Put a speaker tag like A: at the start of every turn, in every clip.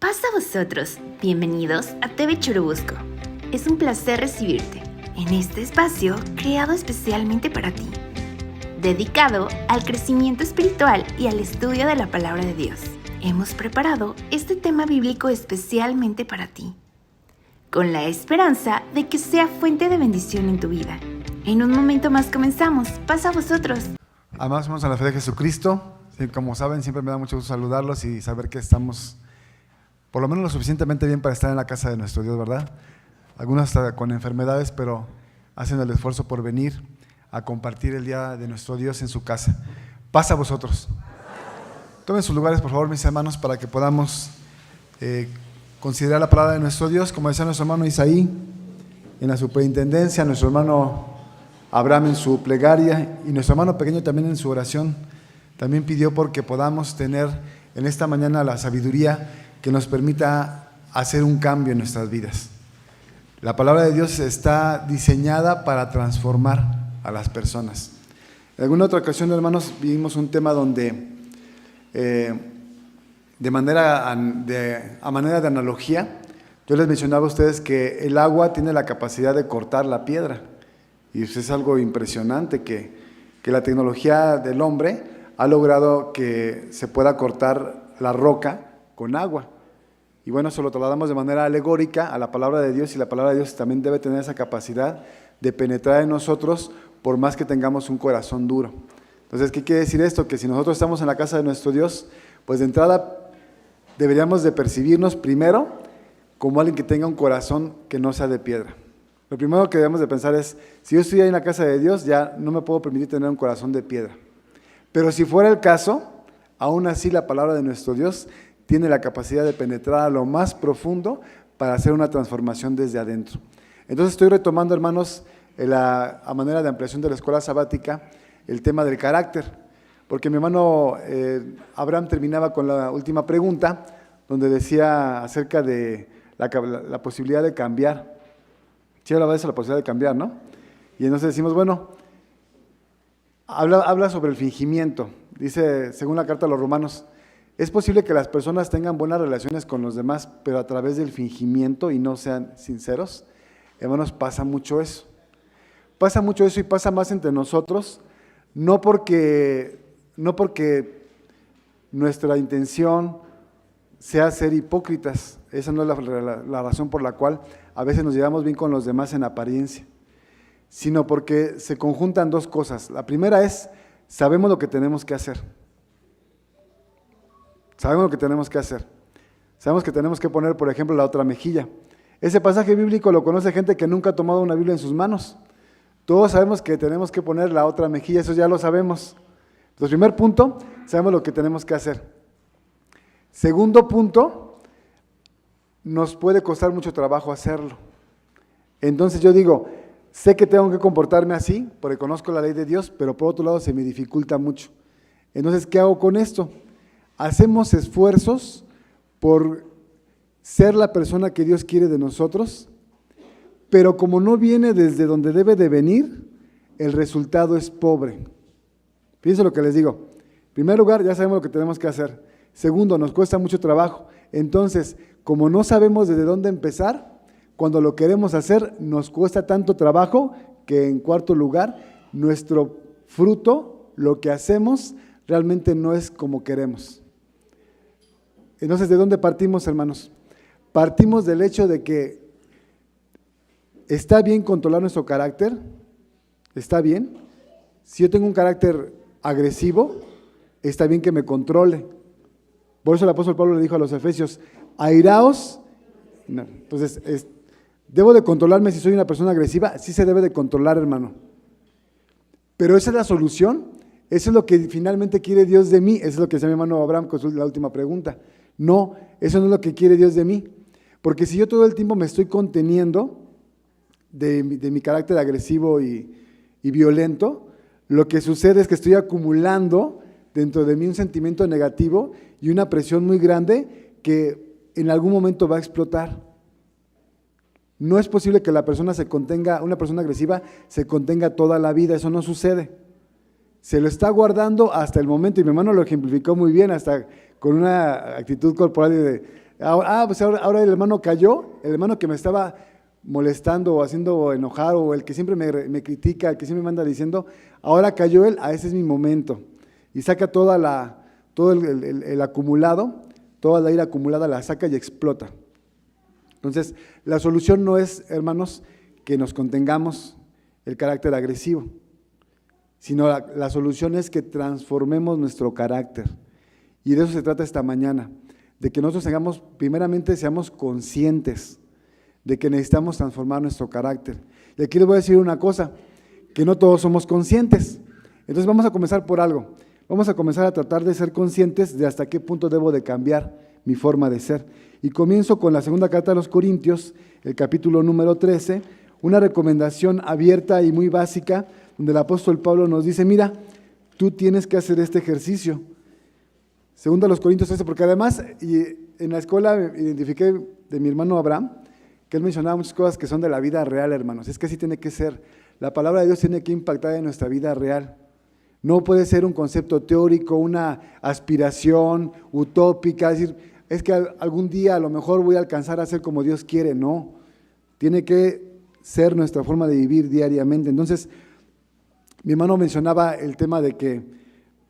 A: Paz a vosotros, bienvenidos a TV Churubusco. Es un placer recibirte en este espacio creado especialmente para ti, dedicado al crecimiento espiritual y al estudio de la palabra de Dios. Hemos preparado este tema bíblico especialmente para ti, con la esperanza de que sea fuente de bendición en tu vida. En un momento más comenzamos. Paz a vosotros.
B: Amados hermanos, a la fe de Jesucristo. Sí, como saben, siempre me da mucho gusto saludarlos y saber que estamos por lo menos lo suficientemente bien para estar en la casa de nuestro Dios, ¿verdad? Algunos hasta con enfermedades, pero hacen el esfuerzo por venir a compartir el día de nuestro Dios en su casa. Paz a vosotros. Tomen sus lugares, por favor, mis hermanos, para que podamos considerar la palabra de nuestro Dios. Como decía nuestro hermano Isaí en la superintendencia, nuestro hermano Abraham en su plegaria y nuestro hermano pequeño también en su oración, también pidió porque podamos tener en esta mañana la sabiduría que nos permita hacer un cambio en nuestras vidas. La palabra de Dios está diseñada para transformar a las personas. En alguna otra ocasión, hermanos, vimos un tema donde a manera de analogía, yo les mencionaba a ustedes que el agua tiene la capacidad de cortar la piedra. Y es algo impresionante que la tecnología del hombre ha logrado que se pueda cortar la roca con agua. Y bueno, eso lo trasladamos de manera alegórica a la palabra de Dios, y la palabra de Dios también debe tener esa capacidad de penetrar en nosotros por más que tengamos un corazón duro. Entonces, ¿qué quiere decir esto? Que si nosotros estamos en la casa de nuestro Dios, pues de entrada deberíamos de percibirnos primero como alguien que tenga un corazón que no sea de piedra. Lo primero que debemos de pensar es, si yo estoy ahí en la casa de Dios, ya no me puedo permitir tener un corazón de piedra. Pero si fuera el caso, aún así la palabra de nuestro Dios tiene la capacidad de penetrar a lo más profundo para hacer una transformación desde adentro. Entonces estoy retomando, hermanos, a manera de ampliación de la escuela sabática, el tema del carácter, porque mi hermano Abraham terminaba con la última pregunta, donde decía acerca de la posibilidad de cambiar. Sí, hablaba de eso, la posibilidad de cambiar, ¿no? Y entonces decimos, bueno, habla sobre el fingimiento. Dice, según la carta a los Romanos, es posible que las personas tengan buenas relaciones con los demás, pero a través del fingimiento y no sean sinceros. Hermanos, pasa mucho eso. Pasa mucho eso y pasa más entre nosotros, no porque nuestra intención sea ser hipócritas. Esa no es la razón por la cual a veces nos llevamos bien con los demás en apariencia, sino porque se conjuntan dos cosas. La primera es, sabemos lo que tenemos que hacer. Sabemos lo que tenemos que hacer. Sabemos que tenemos que poner, por ejemplo, la otra mejilla. Ese pasaje bíblico lo conoce gente que nunca ha tomado una Biblia en sus manos. Todos sabemos que tenemos que poner la otra mejilla, eso ya lo sabemos. Entonces, primer punto, sabemos lo que tenemos que hacer. Segundo punto, nos puede costar mucho trabajo hacerlo. Entonces yo digo, sé que tengo que comportarme así, porque conozco la ley de Dios, pero por otro lado se me dificulta mucho. Entonces, ¿qué hago con esto? Hacemos esfuerzos por ser la persona que Dios quiere de nosotros, pero como no viene desde donde debe de venir, el resultado es pobre. Fíjense lo que les digo. En primer lugar, ya sabemos lo que tenemos que hacer. Segundo, nos cuesta mucho trabajo. Entonces, como no sabemos desde dónde empezar, cuando lo queremos hacer, nos cuesta tanto trabajo que, en cuarto lugar, nuestro fruto, lo que hacemos, realmente no es como queremos. Entonces, ¿de dónde partimos, hermanos? Partimos del hecho de que está bien controlar nuestro carácter, está bien. Si yo tengo un carácter agresivo, está bien que me controle. Por eso el apóstol Pablo le dijo a los efesios, airaos. No. Entonces, ¿debo de controlarme si soy una persona agresiva? Sí se debe de controlar, hermano. Pero esa es la solución. Eso es lo que finalmente quiere Dios de mí. Eso es lo que decía mi hermano Abraham con la última pregunta. No, eso no es lo que quiere Dios de mí. Porque si yo todo el tiempo me estoy conteniendo de mi carácter agresivo y violento, lo que sucede es que estoy acumulando dentro de mí un sentimiento negativo y una presión muy grande que en algún momento va a explotar. No es posible que una persona agresiva se contenga toda la vida, eso no sucede. Se lo está guardando hasta el momento, y mi hermano lo ejemplificó muy bien, hasta con una actitud corporal Pues ahora el hermano cayó, el hermano que me estaba molestando o haciendo enojar, o el que siempre me critica, el que siempre me anda diciendo, ahora cayó él, ese es mi momento. Y saca todo el acumulado, toda la ira acumulada la saca y explota. Entonces, la solución no es, hermanos, que nos contengamos el carácter agresivo, sino la solución es que transformemos nuestro carácter. Y de eso se trata esta mañana, de que nosotros primeramente seamos conscientes de que necesitamos transformar nuestro carácter. Y aquí les voy a decir una cosa, que no todos somos conscientes. Entonces vamos a comenzar por algo. Vamos a comenzar a tratar de ser conscientes de hasta qué punto debo de cambiar mi forma de ser. Y comienzo con la segunda carta a los Corintios, el capítulo número 13, una recomendación abierta y muy básica, donde el apóstol Pablo nos dice, mira, tú tienes que hacer este ejercicio. Segunda a los Corintios 13, porque además, y en la escuela identifiqué de mi hermano Abraham, que él mencionaba muchas cosas que son de la vida real, hermanos. Es que así tiene que ser. La palabra de Dios tiene que impactar en nuestra vida real. No puede ser un concepto teórico, una aspiración utópica, es decir, es que algún día a lo mejor voy a alcanzar a ser como Dios quiere. No, tiene que ser nuestra forma de vivir diariamente. Entonces, mi hermano mencionaba el tema de que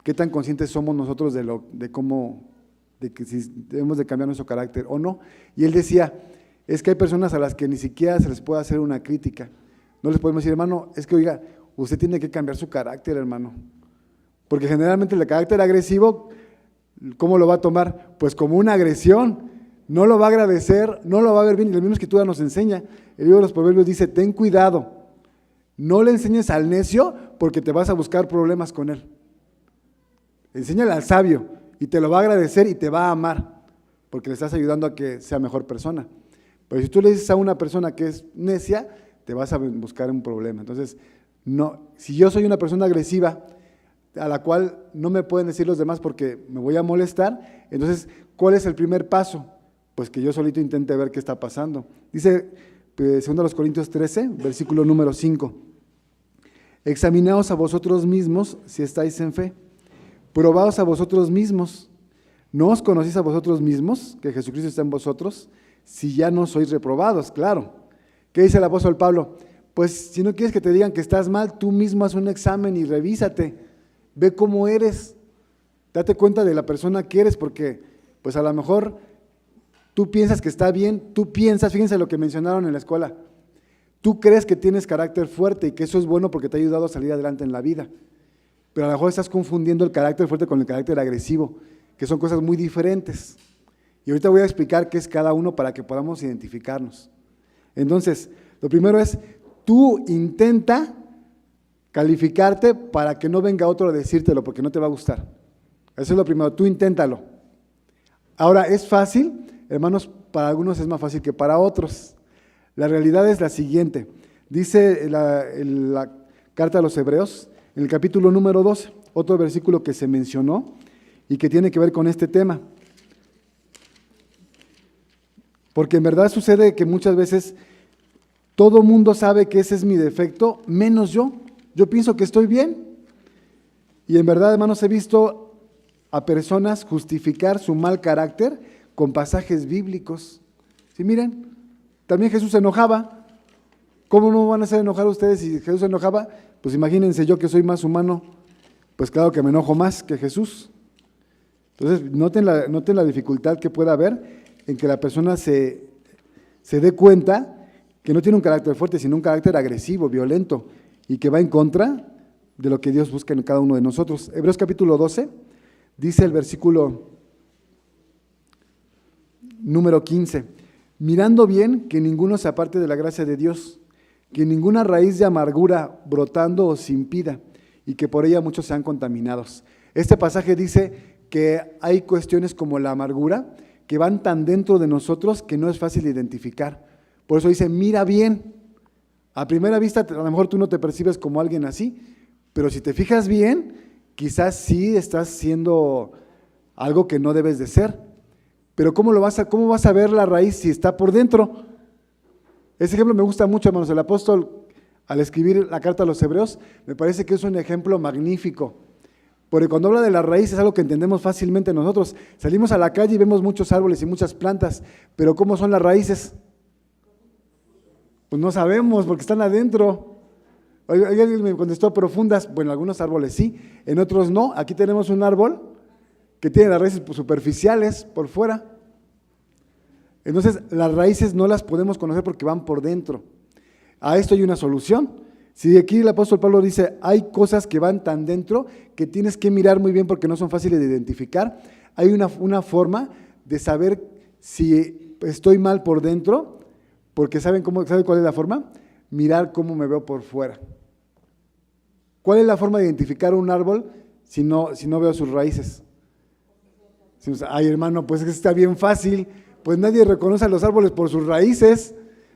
B: qué tan conscientes somos nosotros de que si debemos de cambiar nuestro carácter o no. Y él decía, es que hay personas a las que ni siquiera se les puede hacer una crítica. No les podemos decir, hermano, es que oiga, usted tiene que cambiar su carácter, hermano. Porque generalmente el carácter agresivo, ¿cómo lo va a tomar? Pues como una agresión. No lo va a agradecer, no lo va a ver bien. Y la misma escritura nos enseña. El libro de los Proverbios dice, ten cuidado. No le enseñes al necio porque te vas a buscar problemas con él. Enséñale al sabio y te lo va a agradecer y te va a amar porque le estás ayudando a que sea mejor persona. Pero si tú le dices a una persona que es necia, te vas a buscar un problema. Entonces, no, si yo soy una persona agresiva a la cual no me pueden decir los demás porque me voy a molestar, entonces, ¿cuál es el primer paso? Pues que yo solito intente ver qué está pasando. Dice 2 Corintios 13, versículo número 5. Examinaos a vosotros mismos si estáis en fe. Probaos a vosotros mismos. ¿No os conocéis a vosotros mismos que Jesucristo está en vosotros? Si ya no sois reprobados, claro. ¿Qué dice el apóstol Pablo? Pues si no quieres que te digan que estás mal, tú mismo haz un examen y revísate. Ve cómo eres. Date cuenta de la persona que eres, porque pues a lo mejor tú piensas que está bien, fíjense lo que mencionaron en la escuela, tú crees que tienes carácter fuerte y que eso es bueno porque te ha ayudado a salir adelante en la vida, pero a lo mejor estás confundiendo el carácter fuerte con el carácter agresivo, que son cosas muy diferentes. Y ahorita voy a explicar qué es cada uno para que podamos identificarnos. Entonces, lo primero es, tú intenta calificarte para que no venga otro a decírtelo, porque no te va a gustar. Eso es lo primero, tú inténtalo. Ahora, ¿es fácil? Hermanos, para algunos es más fácil que para otros. La realidad es la siguiente. Dice la carta a los Hebreos, en el capítulo número 12, otro versículo que se mencionó y que tiene que ver con este tema. Porque en verdad sucede que muchas veces todo mundo sabe que ese es mi defecto, menos yo. Yo pienso que estoy bien. Y en verdad, hermanos, he visto a personas justificar su mal carácter con pasajes bíblicos. Sí, miren, también Jesús se enojaba. ¿Cómo no van a hacer enojar ustedes si Jesús se enojaba? Pues imagínense yo que soy más humano, pues claro que me enojo más que Jesús. Entonces, noten la dificultad que pueda haber en que la persona se dé cuenta que no tiene un carácter fuerte, sino un carácter agresivo, violento, y que va en contra de lo que Dios busca en cada uno de nosotros. Hebreos capítulo 12, dice el versículo número 15, mirando bien que ninguno se aparte de la gracia de Dios, que ninguna raíz de amargura brotando os impida, y que por ella muchos sean contaminados. Este pasaje dice que hay cuestiones como la amargura que van tan dentro de nosotros que no es fácil identificar. Por eso dice, mira bien. A primera vista, a lo mejor tú no te percibes como alguien así, pero si te fijas bien, quizás sí estás siendo algo que no debes de ser. Pero ¿cómo vas a ver la raíz si está por dentro? Ese ejemplo me gusta mucho, hermanos. El apóstol, al escribir la carta a los Hebreos, me parece que es un ejemplo magnífico, porque cuando habla de la raíz es algo que entendemos fácilmente nosotros. Salimos a la calle y vemos muchos árboles y muchas plantas, pero ¿cómo son las raíces? Pues no sabemos, porque están adentro. Alguien me contestó profundas. Bueno, algunos árboles sí, en otros no. Aquí tenemos un árbol que tiene las raíces superficiales por fuera. Entonces, las raíces no las podemos conocer porque van por dentro. A esto hay una solución. Si aquí el apóstol Pablo dice, hay cosas que van tan dentro que tienes que mirar muy bien porque no son fáciles de identificar, hay una forma de saber si estoy mal por dentro, porque ¿saben cuál es la forma? Mirar cómo me veo por fuera. ¿Cuál es la forma de identificar un árbol si no veo sus raíces? Ay, hermano, pues es que está bien fácil, pues nadie reconoce a los árboles por sus raíces.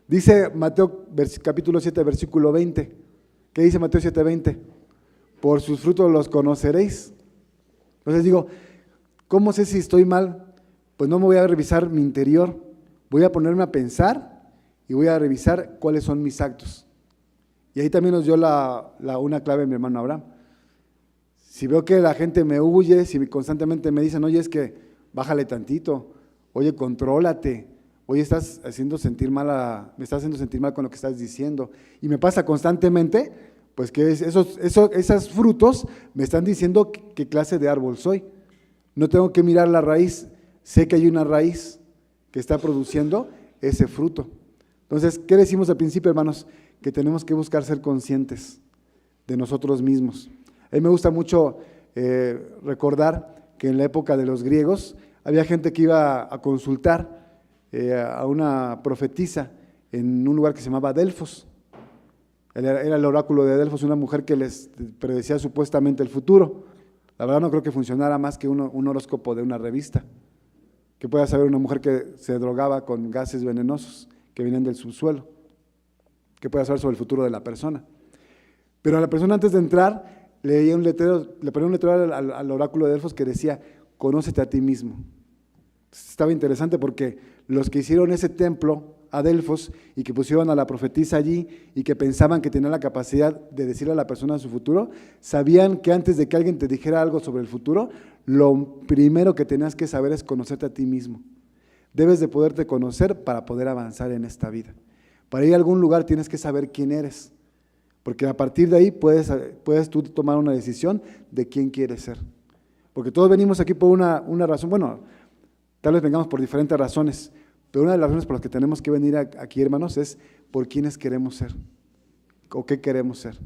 B: Dice Mateo capítulo 7, versículo 20. ¿Qué dice Mateo 7, 20? Por sus frutos los conoceréis. Entonces digo, ¿cómo sé si estoy mal? Pues no me voy a revisar mi interior, voy a ponerme a pensar y voy a revisar cuáles son mis actos. Y ahí también nos dio una clave mi hermano Abraham. Si veo que la gente me huye, si constantemente me dicen, oye, es que bájale tantito, oye, contrólate, oye, me estás haciendo sentir mal con lo que estás diciendo. Y me pasa constantemente, pues que esos frutos me están diciendo qué clase de árbol soy. No tengo que mirar la raíz, sé que hay una raíz que está produciendo ese fruto. Entonces, ¿qué decimos al principio, hermanos? Que tenemos que buscar ser conscientes de nosotros mismos. A mí me gusta mucho recordar que en la época de los griegos había gente que iba a consultar a una profetisa en un lugar que se llamaba Delfos. Era el oráculo de Delfos, una mujer que les predecía supuestamente el futuro. La verdad no creo que funcionara más que un horóscopo de una revista, que pueda saber una mujer que se drogaba con gases venenosos que vienen del subsuelo, que pueda saber sobre el futuro de la persona. Pero a la persona antes de entrar le ponía un letrero al oráculo de Delfos que decía, conócete a ti mismo. Estaba interesante porque los que hicieron ese templo a Delfos y que pusieron a la profetisa allí y que pensaban que tenía la capacidad de decirle a la persona su futuro, sabían que antes de que alguien te dijera algo sobre el futuro, lo primero que tenías que saber es conocerte a ti mismo. Debes de poderte conocer para poder avanzar en esta vida. Para ir a algún lugar tienes que saber quién eres, porque a partir de ahí puedes tú tomar una decisión de quién quieres ser. Porque todos venimos aquí por una razón, bueno, tal vez vengamos por diferentes razones, pero una de las razones por las que tenemos que venir aquí, hermanos, es por quiénes queremos ser o qué queremos ser.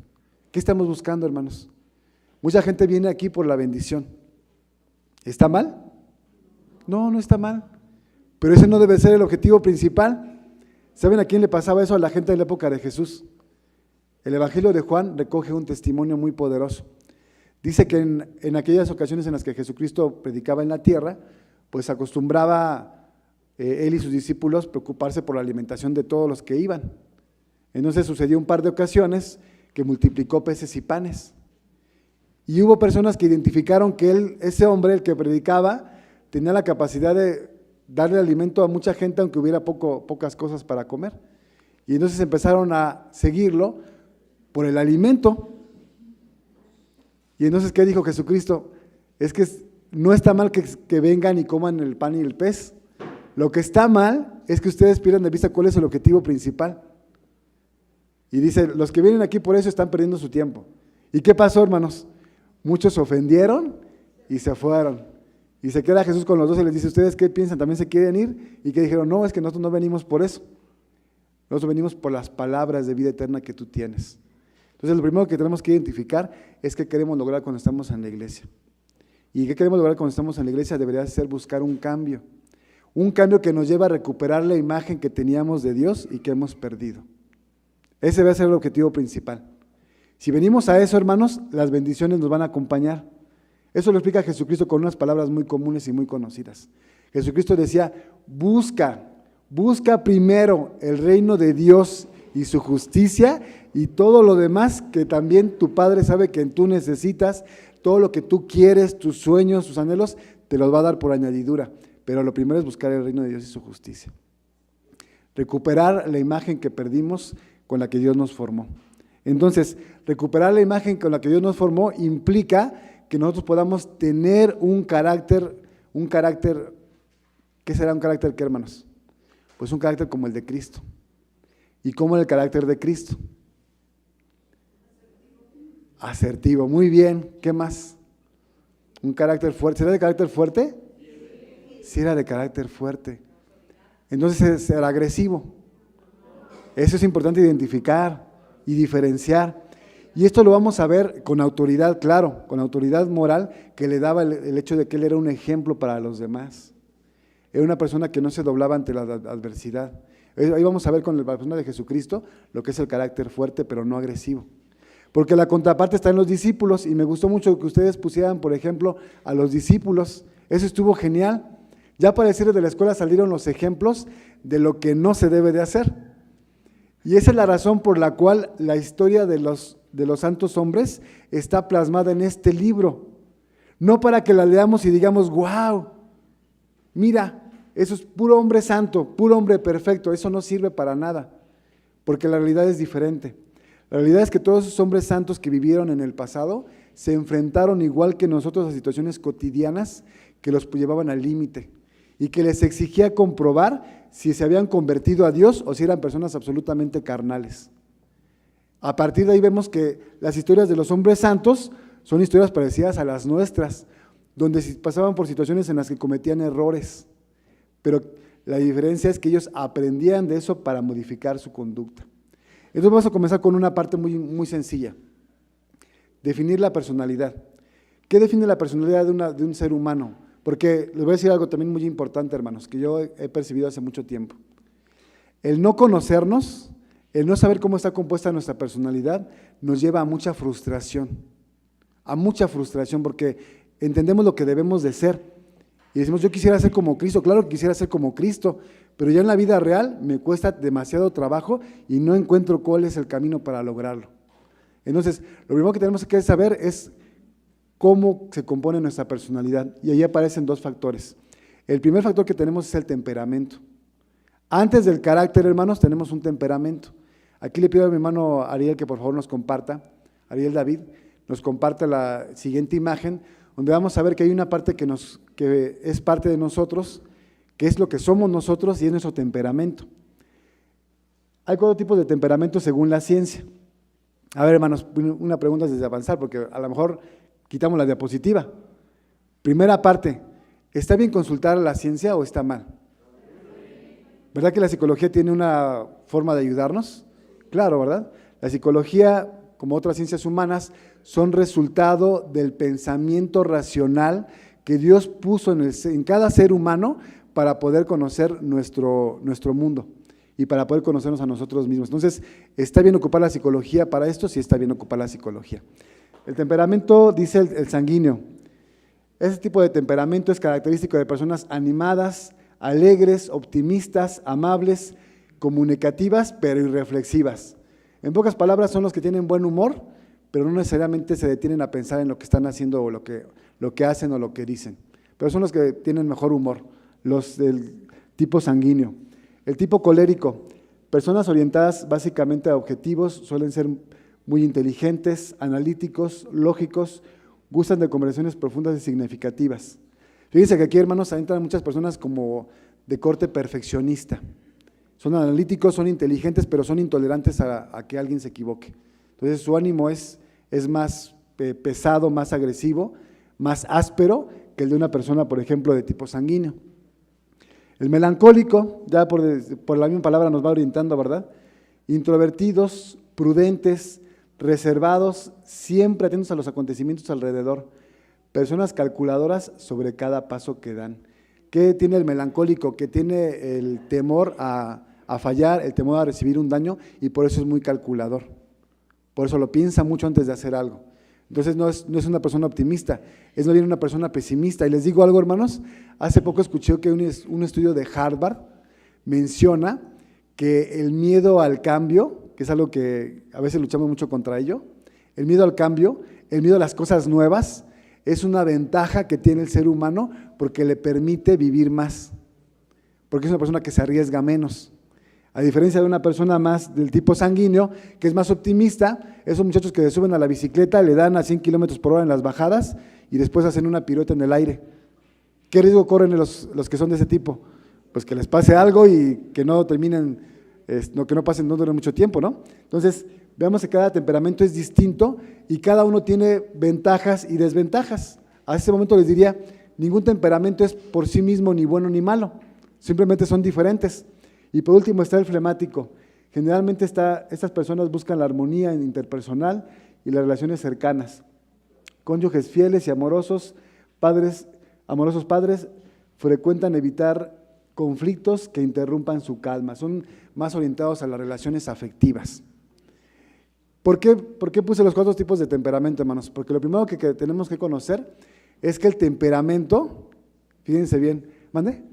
B: ¿Qué estamos buscando, hermanos? Mucha gente viene aquí por la bendición. ¿Está mal? No, no está mal, pero ese no debe ser el objetivo principal. ¿Saben a quién le pasaba eso? A la gente de la época de Jesús. El Evangelio de Juan recoge un testimonio muy poderoso. Dice que en aquellas ocasiones en las que Jesucristo predicaba en la tierra, pues acostumbraba él y sus discípulos preocuparse por la alimentación de todos los que iban. Entonces sucedió un par de ocasiones que multiplicó peces y panes. Y hubo personas que identificaron que ese hombre, el que predicaba, tenía la capacidad de darle alimento a mucha gente aunque hubiera pocas cosas para comer. Y entonces empezaron a seguirlo por el alimento. Y entonces, ¿qué dijo Jesucristo? Es que no está mal que vengan y coman el pan y el pez. Lo que está mal es que ustedes pierdan de vista cuál es el objetivo principal. Y dice, los que vienen aquí por eso están perdiendo su tiempo. ¿Y qué pasó, hermanos? Muchos se ofendieron y se fueron. Y se queda Jesús con los dos y les dice, ¿ustedes qué piensan? ¿También se quieren ir? Y que dijeron, no, es que nosotros no venimos por eso. Nosotros venimos por las palabras de vida eterna que tú tienes. Entonces, lo primero que tenemos que identificar es qué queremos lograr cuando estamos en la iglesia. ¿Y qué queremos lograr cuando estamos en la iglesia? Debería ser buscar un cambio. Un cambio que nos lleva a recuperar la imagen que teníamos de Dios y que hemos perdido. Ese va a ser el objetivo principal. Si venimos a eso, hermanos, las bendiciones nos van a acompañar. Eso lo explica Jesucristo con unas palabras muy comunes y muy conocidas. Jesucristo decía, busca primero el reino de Dios y su justicia y todo lo demás que también tu Padre sabe que tú necesitas, todo lo que tú quieres, tus sueños, tus anhelos, te los va a dar por añadidura. Pero lo primero es buscar el reino de Dios y su justicia. Recuperar la imagen que perdimos con la que Dios nos formó. Entonces, recuperar la imagen con la que Dios nos formó implica que nosotros podamos tener un carácter, ¿qué será un carácter qué, hermanos? Pues un carácter como el de Cristo. ¿Y cómo es el carácter de Cristo? Asertivo, muy bien. ¿Qué más? Un carácter fuerte. ¿Será de carácter fuerte? Sí, era de carácter fuerte. Entonces era agresivo. Eso es importante identificar y diferenciar. Y esto lo vamos a ver con autoridad, claro, con autoridad moral que le daba el hecho de que él era un ejemplo para los demás. Era una persona que no se doblaba ante la adversidad. Ahí vamos a ver con la persona de Jesucristo lo que es el carácter fuerte, pero no agresivo. Porque la contraparte está en los discípulos, y me gustó mucho que ustedes pusieran, por ejemplo, a los discípulos. Eso estuvo genial. Ya para decir de la escuela salieron los ejemplos de lo que no se debe de hacer. Y esa es la razón por la cual la historia de los santos hombres está plasmada en este libro. No para que la leamos y digamos, wow, mira, eso es puro hombre santo, puro hombre perfecto. Eso no sirve para nada, porque la realidad es diferente. La realidad es que todos esos hombres santos que vivieron en el pasado se enfrentaron igual que nosotros a situaciones cotidianas que los llevaban al límite y que les exigía comprobar si se habían convertido a Dios o si eran personas absolutamente carnales. A partir de ahí vemos que las historias de los hombres santos son historias parecidas a las nuestras, donde pasaban por situaciones en las que cometían errores, pero la diferencia es que ellos aprendían de eso para modificar su conducta. Entonces vamos a comenzar con una parte muy, muy sencilla, definir la personalidad. ¿Qué define la personalidad de un ser humano? Porque les voy a decir algo también muy importante, hermanos, que yo he percibido hace mucho tiempo. El no conocernos, el no saber cómo está compuesta nuestra personalidad, nos lleva a mucha frustración, porque entendemos lo que debemos de ser. Y decimos, yo quisiera ser como Cristo, claro que quisiera ser como Cristo, pero ya en la vida real me cuesta demasiado trabajo y no encuentro cuál es el camino para lograrlo. Entonces, lo primero que tenemos que saber es cómo se compone nuestra personalidad, y ahí aparecen dos factores. El primer factor que tenemos es el temperamento. Antes del carácter, hermanos, tenemos un temperamento. Aquí le pido a mi hermano Ariel que por favor nos comparta, Ariel David, nos comparte la siguiente imagen, donde vamos a ver que hay una parte que es parte de nosotros, que es lo que somos nosotros y es nuestro temperamento. Hay 4 tipos de temperamento según la ciencia. A ver, hermanos, una pregunta desde avanzar, porque a lo mejor quitamos la diapositiva. Primera parte, ¿está bien consultar a la ciencia o está mal? ¿Verdad que la psicología tiene una forma de ayudarnos? Claro, ¿verdad? La psicología, como otras ciencias humanas, son resultado del pensamiento racional que Dios puso en cada ser humano para poder conocer nuestro mundo y para poder conocernos a nosotros mismos. Entonces, ¿está bien ocupar la psicología para esto? Sí, está bien ocupar la psicología. El temperamento, dice el sanguíneo. Ese tipo de temperamento es característico de personas animadas, alegres, optimistas, amables, comunicativas, pero irreflexivas. En pocas palabras, son los que tienen buen humor, pero no necesariamente se detienen a pensar en lo que están haciendo o lo que hacen o lo que dicen. Pero son los que tienen mejor humor, los del tipo sanguíneo. El tipo colérico, personas orientadas básicamente a objetivos, suelen ser muy inteligentes, analíticos, lógicos, gustan de conversaciones profundas y significativas. Fíjense que aquí, hermanos, entran muchas personas como de corte perfeccionista. Son analíticos, son inteligentes, pero son intolerantes a que alguien se equivoque. Entonces su ánimo es más pesado, más agresivo, más áspero que el de una persona, por ejemplo, de tipo sanguíneo. El melancólico, ya por la misma palabra nos va orientando, ¿verdad? Introvertidos, prudentes, reservados, siempre atentos a los acontecimientos alrededor, personas calculadoras sobre cada paso que dan. ¿Qué tiene el melancólico? Que tiene el temor a fallar, el temor a recibir un daño, y por eso es muy calculador. Por eso lo piensa mucho antes de hacer algo. Entonces no es una persona optimista, es más bien una persona pesimista. Y les digo algo, hermanos, hace poco escuché que un estudio de Harvard menciona que el miedo al cambio, que es algo que a veces luchamos mucho contra ello, el miedo al cambio, el miedo a las cosas nuevas, es una ventaja que tiene el ser humano porque le permite vivir más, porque es una persona que se arriesga menos. A diferencia de una persona más del tipo sanguíneo, que es más optimista, esos muchachos que se suben a la bicicleta, le dan a 100 kilómetros por hora en las bajadas y después hacen una pirueta en el aire. ¿Qué riesgo corren los que son de ese tipo? Pues que les pase algo y que no terminen, que no pasen, no duren mucho tiempo, ¿no? Entonces, veamos que cada temperamento es distinto y cada uno tiene ventajas y desventajas. A ese momento les diría, ningún temperamento es por sí mismo ni bueno ni malo, simplemente son diferentes. Y por último está el flemático. Generalmente estas personas buscan la armonía interpersonal y las relaciones cercanas. Cónyuges fieles y amorosos padres frecuentan evitar conflictos que interrumpan su calma. Son más orientados a las relaciones afectivas. ¿Por qué puse los 4 tipos de temperamento, hermanos? Porque lo primero que tenemos que conocer es que el temperamento, fíjense bien, ¿mande?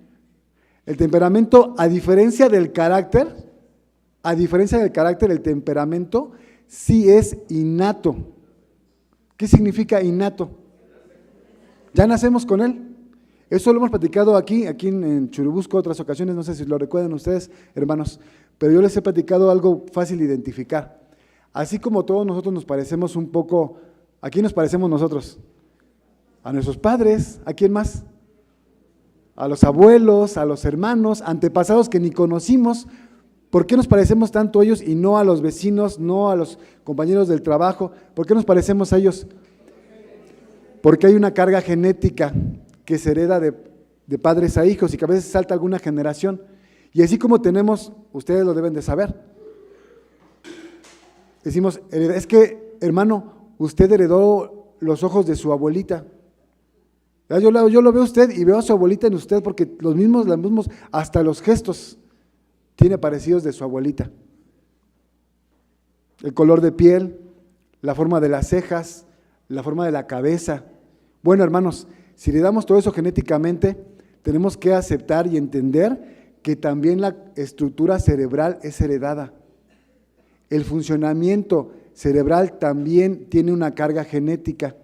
B: El temperamento, a diferencia del carácter, el temperamento sí es innato. ¿Qué significa innato? Ya nacemos con él. Eso lo hemos platicado aquí en Churubusco, otras ocasiones, no sé si lo recuerdan ustedes, hermanos, pero yo les he platicado algo fácil de identificar. Así como todos nosotros nos parecemos un poco, ¿a quién nos parecemos nosotros? A nuestros padres, ¿a quién más? A los abuelos, a los hermanos, antepasados que ni conocimos. ¿Por qué nos parecemos tanto a ellos y no a los vecinos, no a los compañeros del trabajo? ¿Por qué nos parecemos a ellos? Porque hay una carga genética que se hereda de padres a hijos y que a veces salta alguna generación. Y así como tenemos, ustedes lo deben de saber, decimos, es que hermano, usted heredó los ojos de su abuelita. Yo lo veo a usted y veo a su abuelita en usted porque los mismos, hasta los gestos tiene parecidos de su abuelita. El color de piel, la forma de las cejas, la forma de la cabeza. Bueno, hermanos, si le damos todo eso genéticamente, tenemos que aceptar y entender que también la estructura cerebral es heredada. El funcionamiento cerebral también tiene una carga genética.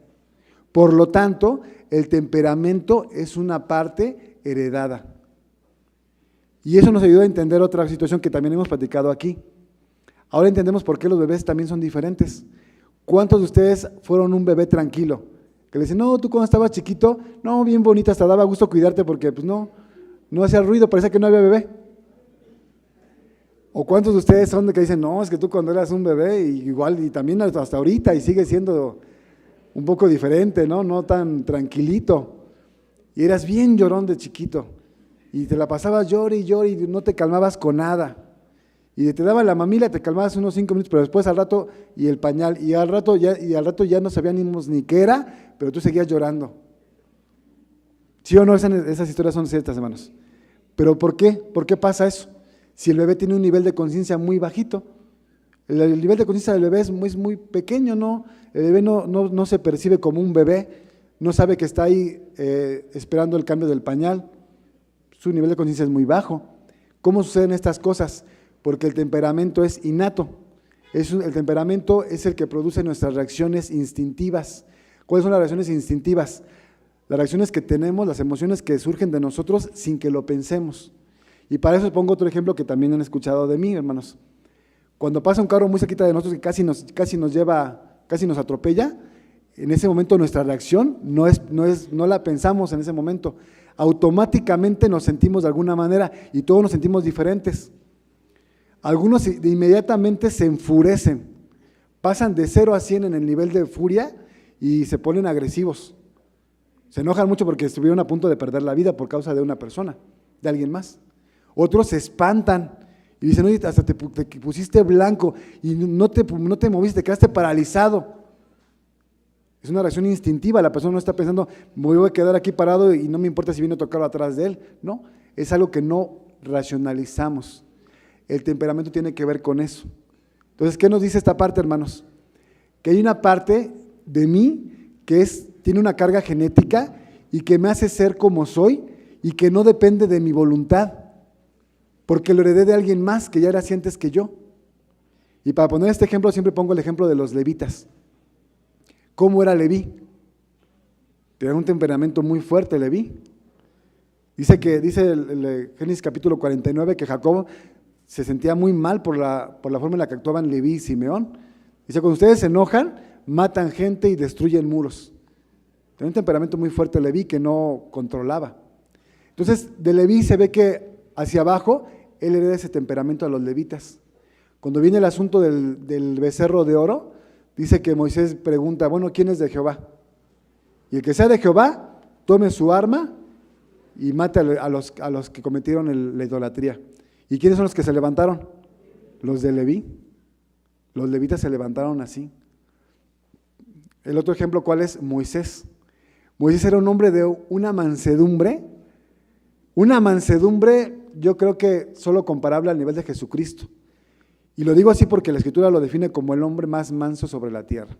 B: Por lo tanto, el temperamento es una parte heredada. Y eso nos ayuda a entender otra situación que también hemos platicado aquí. Ahora entendemos por qué los bebés también son diferentes. ¿Cuántos de ustedes fueron un bebé tranquilo? Que le dicen, no, tú cuando estabas chiquito, no, bien bonita, hasta daba gusto cuidarte porque pues no hacía ruido, parecía que no había bebé. ¿O cuántos de ustedes son de que dicen, no, es que tú cuando eras un bebé, igual, y también hasta ahorita, y sigue siendo un poco diferente, no tan tranquilito, y eras bien llorón de chiquito, y te la pasabas llore y llore, y no te calmabas con nada, y te daba la mamila, te calmabas unos 5 minutos, pero después al rato, y el pañal, y al rato ya no sabíamos ni qué era, pero tú seguías llorando. ¿Sí o no? Esas historias son ciertas, hermanos. ¿Pero por qué? ¿Por qué pasa eso? Si el bebé tiene un nivel de conciencia muy bajito, el nivel de conciencia del bebé es muy pequeño, ¿no? El bebé no se percibe como un bebé, no sabe que está ahí esperando el cambio del pañal, su nivel de conciencia es muy bajo. ¿Cómo suceden estas cosas? Porque el temperamento es innato, el temperamento es el que produce nuestras reacciones instintivas. ¿Cuáles son las reacciones instintivas? Las reacciones que tenemos, las emociones que surgen de nosotros sin que lo pensemos. Y para eso pongo otro ejemplo que también han escuchado de mí, hermanos. Cuando pasa un carro muy cerquita de nosotros que casi nos atropella, en ese momento nuestra reacción no la pensamos en ese momento. Automáticamente nos sentimos de alguna manera y todos nos sentimos diferentes. Algunos inmediatamente se enfurecen, pasan de 0 a 100 en el nivel de furia y se ponen agresivos. Se enojan mucho porque estuvieron a punto de perder la vida por causa de una persona, de alguien más. Otros se espantan y dicen, oye, hasta te pusiste blanco y no te moviste, te quedaste paralizado. Es una reacción instintiva, la persona no está pensando, me voy a quedar aquí parado y no me importa si viene a tocar atrás de él. No, es algo que no racionalizamos. El temperamento tiene que ver con eso. Entonces, ¿qué nos dice esta parte, hermanos? Que hay una parte de mí que tiene una carga genética y que me hace ser como soy y que no depende de mi voluntad, porque lo heredé de alguien más que ya era así antes que yo. Y para poner este ejemplo, siempre pongo el ejemplo de los levitas. ¿Cómo era Leví? Tenía un temperamento muy fuerte Leví. Dice el Génesis capítulo 49 que Jacob se sentía muy mal por la forma en la que actuaban Leví y Simeón. Dice, cuando ustedes se enojan, matan gente y destruyen muros. Tenía un temperamento muy fuerte Leví que no controlaba. Entonces, de Leví se ve que hacia abajo, él hereda ese temperamento a los levitas. Cuando viene el asunto del becerro de oro, dice que Moisés pregunta, bueno, ¿quién es de Jehová? Y el que sea de Jehová, tome su arma y mate a los que cometieron la idolatría. ¿Y quiénes son los que se levantaron? Los de Leví. Los levitas se levantaron así. El otro ejemplo, ¿cuál es? Moisés. Moisés era un hombre de una mansedumbre, yo creo que solo comparable al nivel de Jesucristo. Y lo digo así porque la Escritura lo define como el hombre más manso sobre la tierra.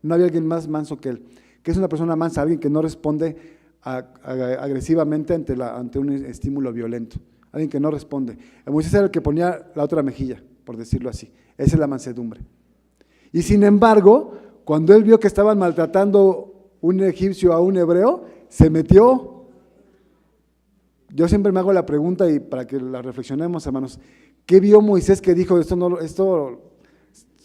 B: No había alguien más manso que él, que es una persona mansa, alguien que no responde agresivamente ante un estímulo violento, alguien que no responde. Moisés era el que ponía la otra mejilla, por decirlo así. Esa es la mansedumbre. Y sin embargo, cuando él vio que estaban maltratando un egipcio a un hebreo, se metió. Yo siempre me hago la pregunta y para que la reflexionemos, hermanos, ¿qué vio Moisés que dijo, esto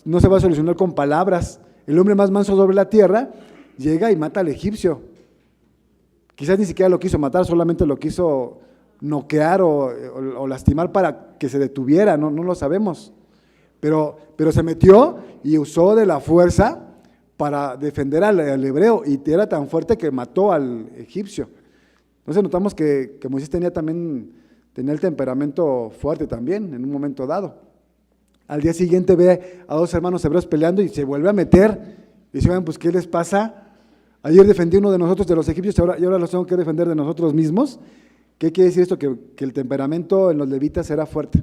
B: no se va a solucionar con palabras? El hombre más manso sobre la tierra llega y mata al egipcio. Quizás ni siquiera lo quiso matar, solamente lo quiso noquear o lastimar para que se detuviera, no lo sabemos. Pero se metió y usó de la fuerza para defender al hebreo y era tan fuerte que mató al egipcio. Entonces notamos que Moisés tenía el temperamento fuerte también en un momento dado. Al día siguiente ve a dos hermanos hebreos peleando y se vuelve a meter. Y dice, pues ¿qué les pasa? Ayer defendí uno de nosotros de los egipcios y ahora los tengo que defender de nosotros mismos. ¿Qué quiere decir esto? Que el temperamento en los levitas era fuerte.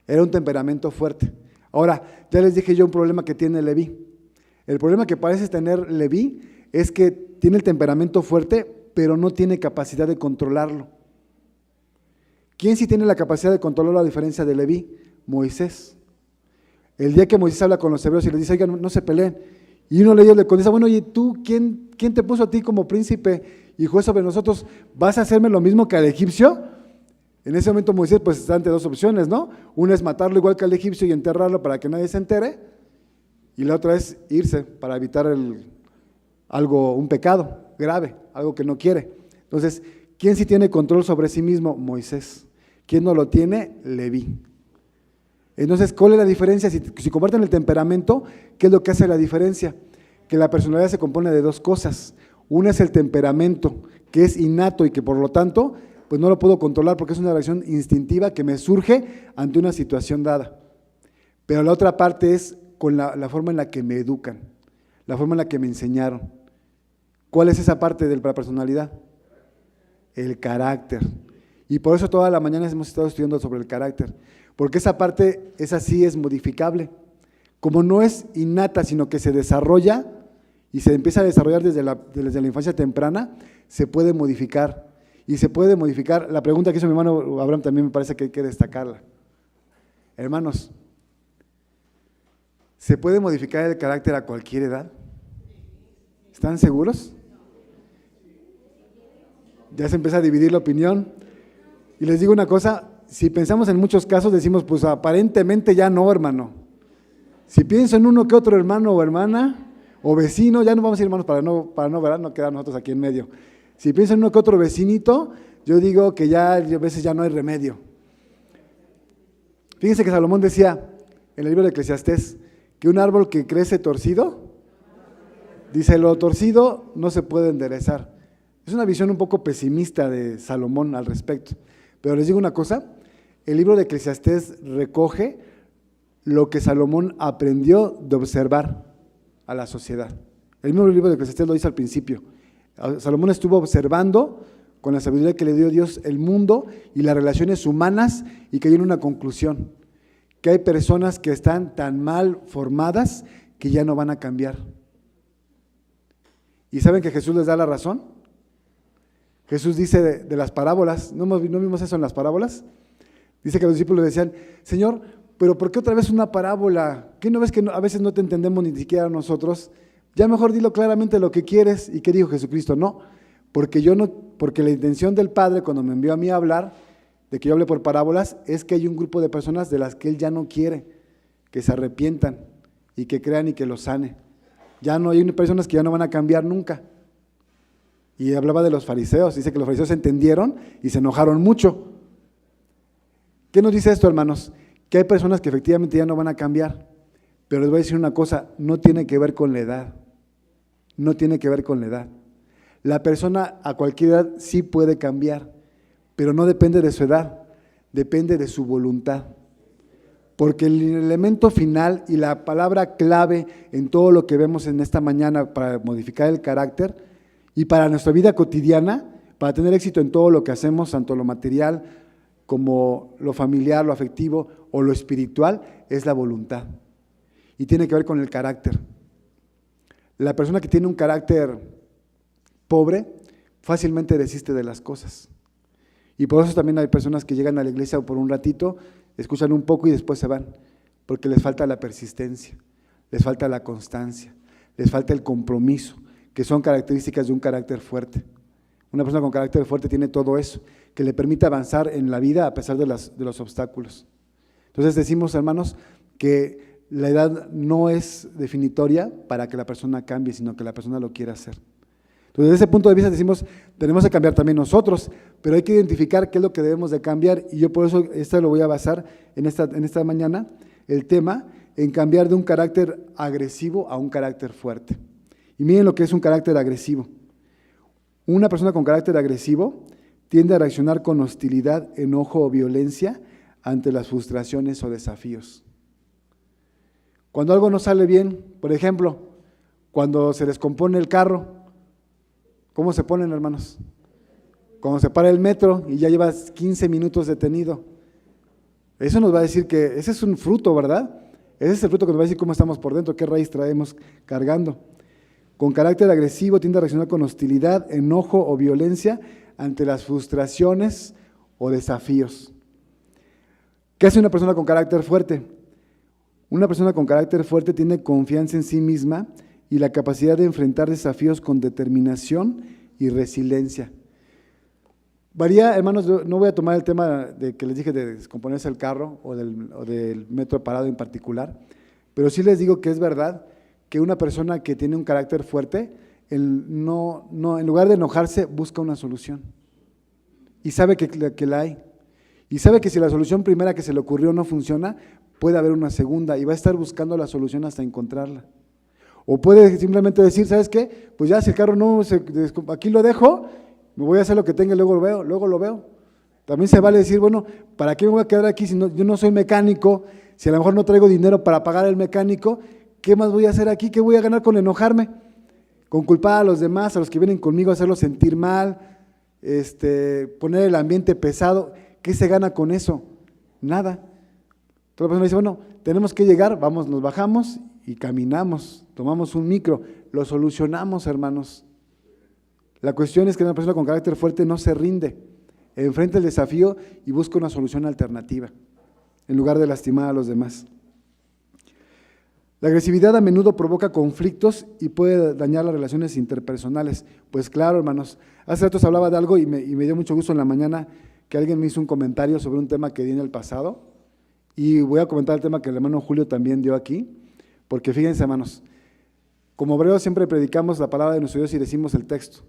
B: Era un temperamento fuerte. Ahora, ya les dije yo un problema que tiene Leví. El problema que parece tener Leví es que tiene el temperamento fuerte, pero no tiene capacidad de controlarlo. ¿Quién sí tiene la capacidad de controlarlo a diferencia de Leví? Moisés. El día que Moisés habla con los hebreos y les dice, oigan, no se peleen, y uno de ellos le contesta, bueno, oye, ¿tú quién te puso a ti como príncipe y juez sobre nosotros? ¿Vas a hacerme lo mismo que al egipcio? En ese momento Moisés pues está ante dos opciones, ¿no? Una es matarlo igual que al egipcio y enterrarlo para que nadie se entere, y la otra es irse para evitar un pecado grave, algo que no quiere. Entonces, ¿quién sí tiene control sobre sí mismo? Moisés. ¿Quién no lo tiene? Leví. Entonces, ¿cuál es la diferencia? Si comparten el temperamento, ¿qué es lo que hace la diferencia? Que la personalidad se compone de dos cosas. Una es el temperamento, que es innato y que por lo tanto, pues no lo puedo controlar porque es una reacción instintiva que me surge ante una situación dada. Pero la otra parte es con la forma en la que me educan, la forma en la que me enseñaron. ¿Cuál es esa parte de la personalidad? El carácter. Y por eso toda la mañana hemos estado estudiando sobre el carácter, porque esa parte, esa sí es modificable. Como no es innata, sino que se desarrolla y se empieza a desarrollar desde la infancia temprana, se puede modificar. Y se puede modificar. La pregunta que hizo mi hermano Abraham también me parece que hay que destacarla. Hermanos, ¿se puede modificar el carácter a cualquier edad? ¿Están seguros? Ya se empieza a dividir la opinión. Y les digo una cosa, si pensamos en muchos casos decimos, pues aparentemente ya no, hermano. Si pienso en uno que otro hermano o hermana, o vecino, ya no vamos a ir hermanos para no quedar nosotros aquí en medio. Si pienso en uno que otro vecinito, yo digo que ya a veces ya no hay remedio. Fíjense que Salomón decía en el libro de Eclesiastés que un árbol que crece torcido, dice, lo torcido no se puede enderezar. Es una visión un poco pesimista de Salomón al respecto. Pero les digo una cosa, el libro de Eclesiastés recoge lo que Salomón aprendió de observar a la sociedad. El mismo libro de Eclesiastés lo dice al principio. Salomón estuvo observando con la sabiduría que le dio Dios el mundo y las relaciones humanas y cayó en una conclusión, que hay personas que están tan mal formadas que ya no van a cambiar. ¿Y saben que Jesús les da la razón? Jesús dice de las parábolas, ¿no vimos eso en las parábolas? Dice que los discípulos le decían, Señor, pero ¿por qué otra vez una parábola? ¿Qué no ves que a veces no te entendemos ni siquiera nosotros? Ya mejor dilo claramente lo que quieres. ¿Y qué dijo Jesucristo? No, porque la intención del Padre cuando me envió a mí a hablar de que yo hable por parábolas es que hay un grupo de personas de las que Él ya no quiere que se arrepientan y que crean y que los sane. Ya no hay personas que ya no van a cambiar nunca. Y hablaba de los fariseos, dice que los fariseos entendieron y se enojaron mucho. ¿Qué nos dice esto, hermanos? Que hay personas que efectivamente ya no van a cambiar, pero les voy a decir una cosa, no tiene que ver con la edad, no tiene que ver con la edad. La persona a cualquier edad sí puede cambiar, pero no depende de su edad, depende de su voluntad. Porque el elemento final y la palabra clave en todo lo que vemos en esta mañana para modificar el carácter y para nuestra vida cotidiana, para tener éxito en todo lo que hacemos, tanto lo material como lo familiar, lo afectivo o lo espiritual, es la voluntad. Y tiene que ver con el carácter. La persona que tiene un carácter pobre fácilmente desiste de las cosas. Y por eso también hay personas que llegan a la iglesia por un ratito, escuchan un poco y después se van, porque les falta la persistencia, les falta la constancia, les falta el compromiso, que son características de un carácter fuerte. Una persona con carácter fuerte tiene todo eso, que le permite avanzar en la vida a pesar de los obstáculos. Entonces decimos, hermanos, que la edad no es definitoria para que la persona cambie, sino que la persona lo quiera hacer. Entonces, desde ese punto de vista decimos, tenemos que cambiar también nosotros, pero hay que identificar qué es lo que debemos de cambiar, y yo por eso esto lo voy a basar en esta mañana, el tema, en cambiar de un carácter agresivo a un carácter fuerte. Y miren lo que es un carácter agresivo. Una persona con carácter agresivo tiende a reaccionar con hostilidad, enojo o violencia ante las frustraciones o desafíos. Cuando algo no sale bien, por ejemplo, cuando se descompone el carro, ¿cómo se ponen, hermanos? Cuando se para el metro y ya llevas 15 minutos detenido. Eso nos va a decir que ese es un fruto, ¿verdad? Ese es el fruto que nos va a decir cómo estamos por dentro, qué raíz traemos cargando. Con carácter agresivo tiende a reaccionar con hostilidad, enojo o violencia ante las frustraciones o desafíos. ¿Qué hace una persona con carácter fuerte? Una persona con carácter fuerte tiene confianza en sí misma y la capacidad de enfrentar desafíos con determinación y resiliencia. Varía, hermanos, no voy a tomar el tema de que les dije de descomponerse el carro o del metro parado en particular, pero sí les digo que es verdad que una persona que tiene un carácter fuerte, en lugar de enojarse, busca una solución. Y sabe que la hay. Y sabe que si la solución primera que se le ocurrió no funciona, puede haber una segunda y va a estar buscando la solución hasta encontrarla. O puede simplemente decir, ¿sabes qué? Pues ya si el carro aquí lo dejo, me voy a hacer lo que tenga y luego lo veo. También se vale decir, bueno, ¿para qué me voy a quedar aquí si yo no soy mecánico? Si a lo mejor no traigo dinero para pagar al mecánico, ¿qué más voy a hacer aquí? ¿Qué voy a ganar con enojarme? Con culpar a los demás, a los que vienen conmigo, hacerlos sentir mal, poner el ambiente pesado. ¿Qué se gana con eso? Nada. Otra persona dice, bueno, tenemos que llegar, nos bajamos y caminamos, tomamos un micro, lo solucionamos, hermanos. La cuestión es que una persona con carácter fuerte no se rinde, enfrenta el desafío y busca una solución alternativa, en lugar de lastimar a los demás. La agresividad a menudo provoca conflictos y puede dañar las relaciones interpersonales. Pues claro, hermanos, hace rato se hablaba de algo y me dio mucho gusto en la mañana que alguien me hizo un comentario sobre un tema que di en el pasado, y voy a comentar el tema que el hermano Julio también dio aquí, porque fíjense, hermanos, como hebreos siempre predicamos la palabra de nuestro Dios y decimos el texto,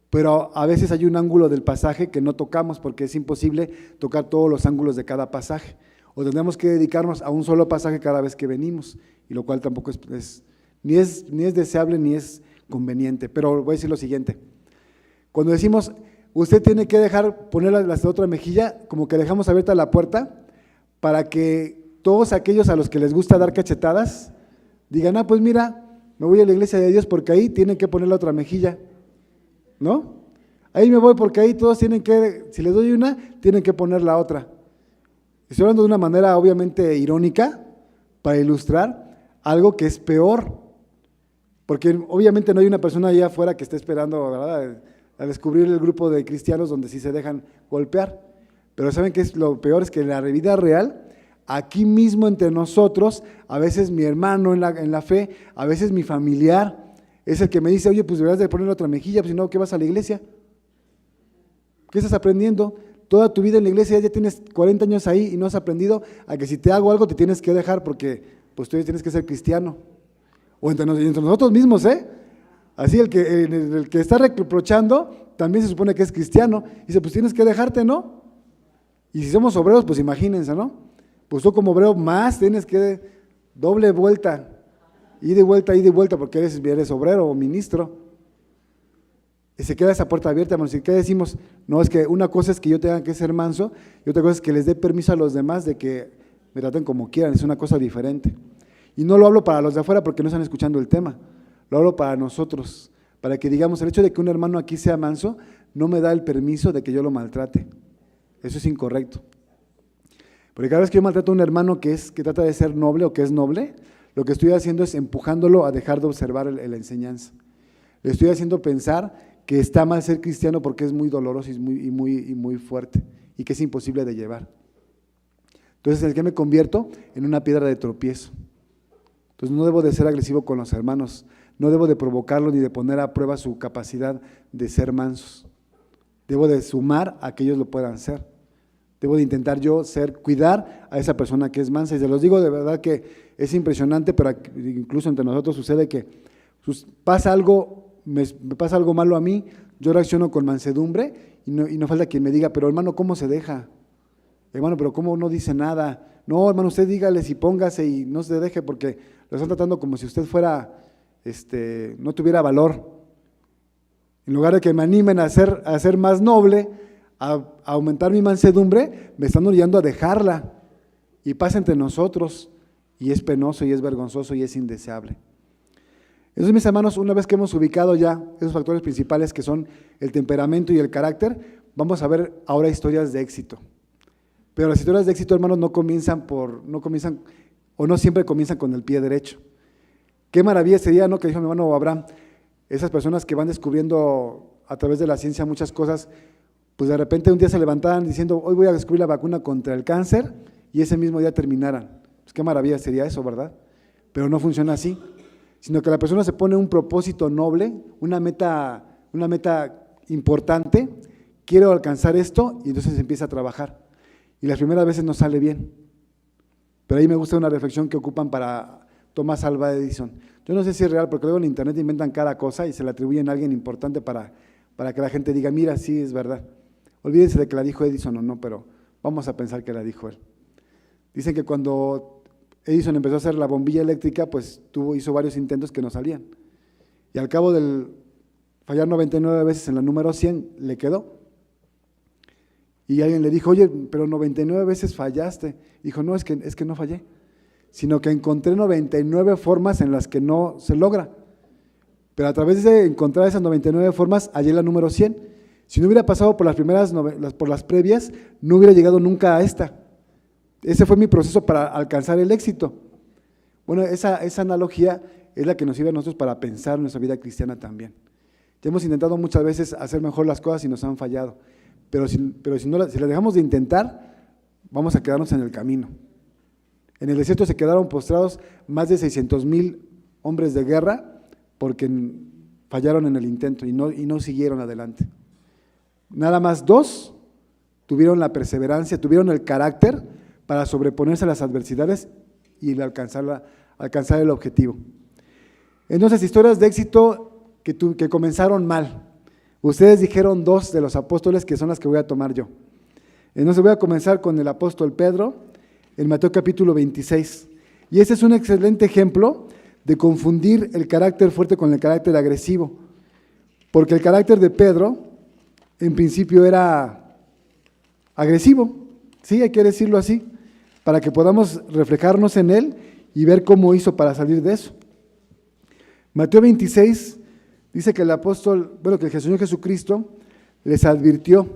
B: pero a veces hay un ángulo del pasaje que no tocamos porque es imposible tocar todos los ángulos de cada pasaje, o tendremos que dedicarnos a un solo pasaje cada vez que venimos, y lo cual tampoco ni es deseable ni es conveniente. Pero voy a decir lo siguiente: cuando decimos, usted tiene que poner la otra mejilla, como que dejamos abierta la puerta para que todos aquellos a los que les gusta dar cachetadas digan, pues mira, me voy a la iglesia de Dios porque ahí tienen que poner la otra mejilla, ¿no? Ahí me voy porque ahí todos tienen que, si les doy una, tienen que poner la otra. Estoy hablando de una manera obviamente irónica para ilustrar algo que es peor, porque obviamente no hay una persona allá afuera que esté esperando, ¿verdad?, a descubrir el grupo de cristianos donde sí se dejan golpear. Pero ¿saben qué es lo peor? Es que en la vida real, aquí mismo entre nosotros, a veces mi hermano en la fe, a veces mi familiar, es el que me dice, oye, pues deberías de poner otra mejilla, pues si no, ¿qué vas a la iglesia? ¿Qué estás aprendiendo? toda tu vida en la iglesia, ya tienes 40 años ahí y no has aprendido a que si te hago algo te tienes que dejar porque pues tú tienes que ser cristiano. O entre nosotros mismos, ¿eh? Así el que está reprochando también se supone que es cristiano. Dice, pues tienes que dejarte, ¿no? Y si somos obreros, pues imagínense, ¿no? Pues tú como obrero más tienes que doble vuelta, ida y vuelta, porque eres obrero o ministro. Y se queda esa puerta abierta, hermanos. ¿Y qué decimos? No, es que una cosa es que yo tenga que ser manso y otra cosa es que les dé permiso a los demás de que me traten como quieran, es una cosa diferente. Y no lo hablo para los de afuera porque no están escuchando el tema, lo hablo para nosotros, para que digamos, el hecho de que un hermano aquí sea manso no me da el permiso de que yo lo maltrate. Eso es incorrecto. Porque cada vez que yo maltrato a un hermano que trata de ser noble o que es noble, lo que estoy haciendo es empujándolo a dejar de observar la enseñanza. Le estoy haciendo pensar que está mal ser cristiano porque es muy doloroso y muy fuerte y que es imposible de llevar. Entonces, ¿en qué me convierto? En una piedra de tropiezo. Entonces, no debo de ser agresivo con los hermanos, no debo de provocarlos ni de poner a prueba su capacidad de ser mansos. Debo de sumar a que ellos lo puedan ser. Debo de intentar yo cuidar a esa persona que es mansa. Y se los digo de verdad que es impresionante, pero incluso entre nosotros sucede que pasa algo, me pasa algo malo a mí, yo reacciono con mansedumbre y no falta quien me diga, pero hermano, ¿cómo se deja? Hermano, pero ¿cómo no dice nada? No, hermano, usted dígales y póngase y no se deje porque lo están tratando como si usted fuera, no tuviera valor. En lugar de que me animen a ser más noble, a aumentar mi mansedumbre, me están orillando a dejarla. Y pasa entre nosotros, y es penoso, y es vergonzoso, y es indeseable. Entonces, mis hermanos, una vez que hemos ubicado ya esos factores principales que son el temperamento y el carácter, vamos a ver ahora historias de éxito. Pero las historias de éxito, hermanos, no siempre comienzan con el pie derecho. Qué maravilla sería, ¿no?, que dijo mi hermano Abraham, esas personas que van descubriendo a través de la ciencia muchas cosas, pues de repente un día se levantaran diciendo, hoy voy a descubrir la vacuna contra el cáncer, y ese mismo día terminaran. Pues qué maravilla sería eso, ¿verdad? Pero no funciona así, sino que la persona se pone un propósito noble, una meta importante, quiero alcanzar esto, y entonces empieza a trabajar. Y las primeras veces no sale bien. Pero ahí me gusta una reflexión que ocupan para Thomas Alva Edison. Yo no sé si es real, porque luego en internet inventan cada cosa y se le atribuyen a alguien importante para que la gente diga, mira, sí, es verdad. Olvídense de que la dijo Edison o no, pero vamos a pensar que la dijo él. Dicen que cuando Edison empezó a hacer la bombilla eléctrica, pues hizo varios intentos que no salían. Y al cabo del fallar 99 veces en la número 100, le quedó. Y alguien le dijo, oye, pero 99 veces fallaste. Dijo, no, es que no fallé, sino que encontré 99 formas en las que no se logra. Pero a través de encontrar esas 99 formas, hallé la número 100. Si no hubiera pasado por por las previas, no hubiera llegado nunca a esta. Ese fue mi proceso para alcanzar el éxito. Bueno, esa analogía es la que nos sirve a nosotros para pensar en nuestra vida cristiana también. Ya hemos intentado muchas veces hacer mejor las cosas y nos han fallado. Pero si las dejamos de intentar, vamos a quedarnos en el camino. En el desierto se quedaron postrados más de 600,000 hombres de guerra porque fallaron en el intento y no siguieron adelante. Nada más 2 tuvieron la perseverancia, tuvieron el carácter para sobreponerse a las adversidades y alcanzar el objetivo. Entonces, historias de éxito que comenzaron mal. Ustedes dijeron 2 de los apóstoles que son las que voy a tomar yo. Entonces voy a comenzar con el apóstol Pedro en Mateo capítulo 26. Y ese es un excelente ejemplo de confundir el carácter fuerte con el carácter agresivo. Porque el carácter de Pedro en principio era agresivo, sí, hay que decirlo así, para que podamos reflejarnos en él y ver cómo hizo para salir de eso. Mateo 26 dice que que el Señor Jesucristo les advirtió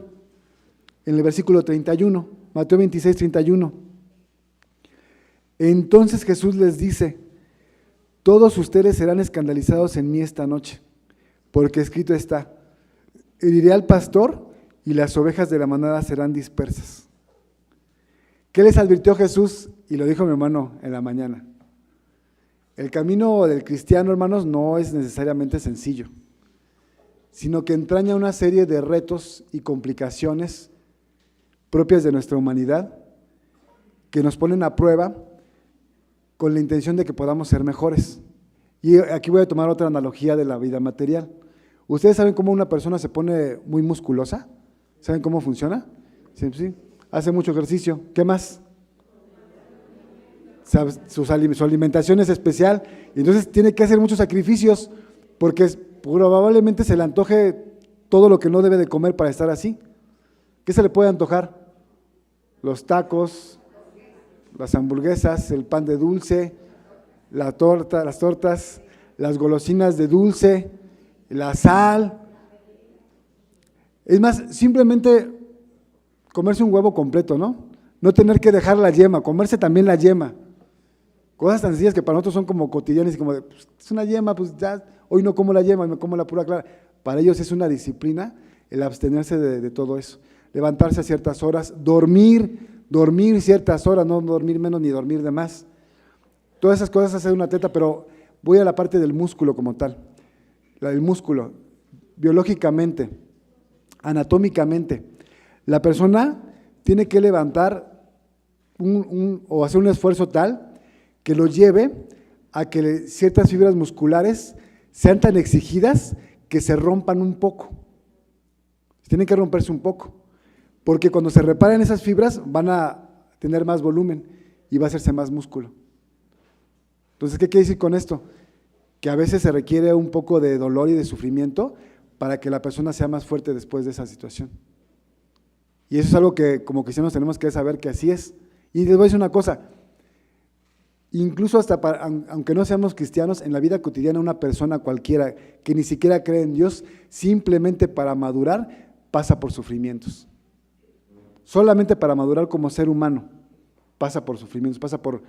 B: en el versículo 31, Mateo 26, 31. Entonces Jesús les dice, todos ustedes serán escandalizados en mí esta noche, porque escrito está, heriré al pastor y las ovejas de la manada serán dispersas. ¿Qué les advirtió Jesús? Y lo dijo mi hermano en la mañana. El camino del cristiano, hermanos, no es necesariamente sencillo, sino que entraña una serie de retos y complicaciones propias de nuestra humanidad que nos ponen a prueba con la intención de que podamos ser mejores. Y aquí voy a tomar otra analogía de la vida material. ¿Ustedes saben cómo una persona se pone muy musculosa? ¿Saben cómo funciona? Sí, sí. Hace mucho ejercicio. ¿Qué más? Su alimentación es especial y entonces tiene que hacer muchos sacrificios porque probablemente se le antoje todo lo que no debe de comer para estar así. ¿Qué se le puede antojar? Los tacos, las hamburguesas, el pan de dulce, las tortas, las golosinas de dulce, la sal. Es más, simplemente comerse un huevo completo, ¿no? No tener que dejar la yema, comerse también la yema. Cosas tan sencillas que para nosotros son como cotidianas y como de, pues, es una yema, pues ya, hoy no como la yema, me como la pura clara. Para ellos es una disciplina el abstenerse de todo eso. Levantarse a ciertas horas, dormir ciertas horas, no dormir menos ni dormir de más. Todas esas cosas hacen un atleta, pero voy a la parte del músculo como tal. El músculo, biológicamente, anatómicamente, la persona tiene que levantar o hacer un esfuerzo tal que lo lleve a que ciertas fibras musculares sean tan exigidas que se rompan un poco. Tienen que romperse un poco, porque cuando se reparen esas fibras van a tener más volumen y va a hacerse más músculo. Entonces, ¿qué quiere decir con esto? Que a veces se requiere un poco de dolor y de sufrimiento para que la persona sea más fuerte después de esa situación. Y eso es algo que como cristianos tenemos que saber que así es. Y les voy a decir una cosa, incluso hasta aunque no seamos cristianos, en la vida cotidiana una persona cualquiera que ni siquiera cree en Dios, simplemente para madurar pasa por sufrimientos. Solamente para madurar como ser humano pasa por sufrimientos, pasa por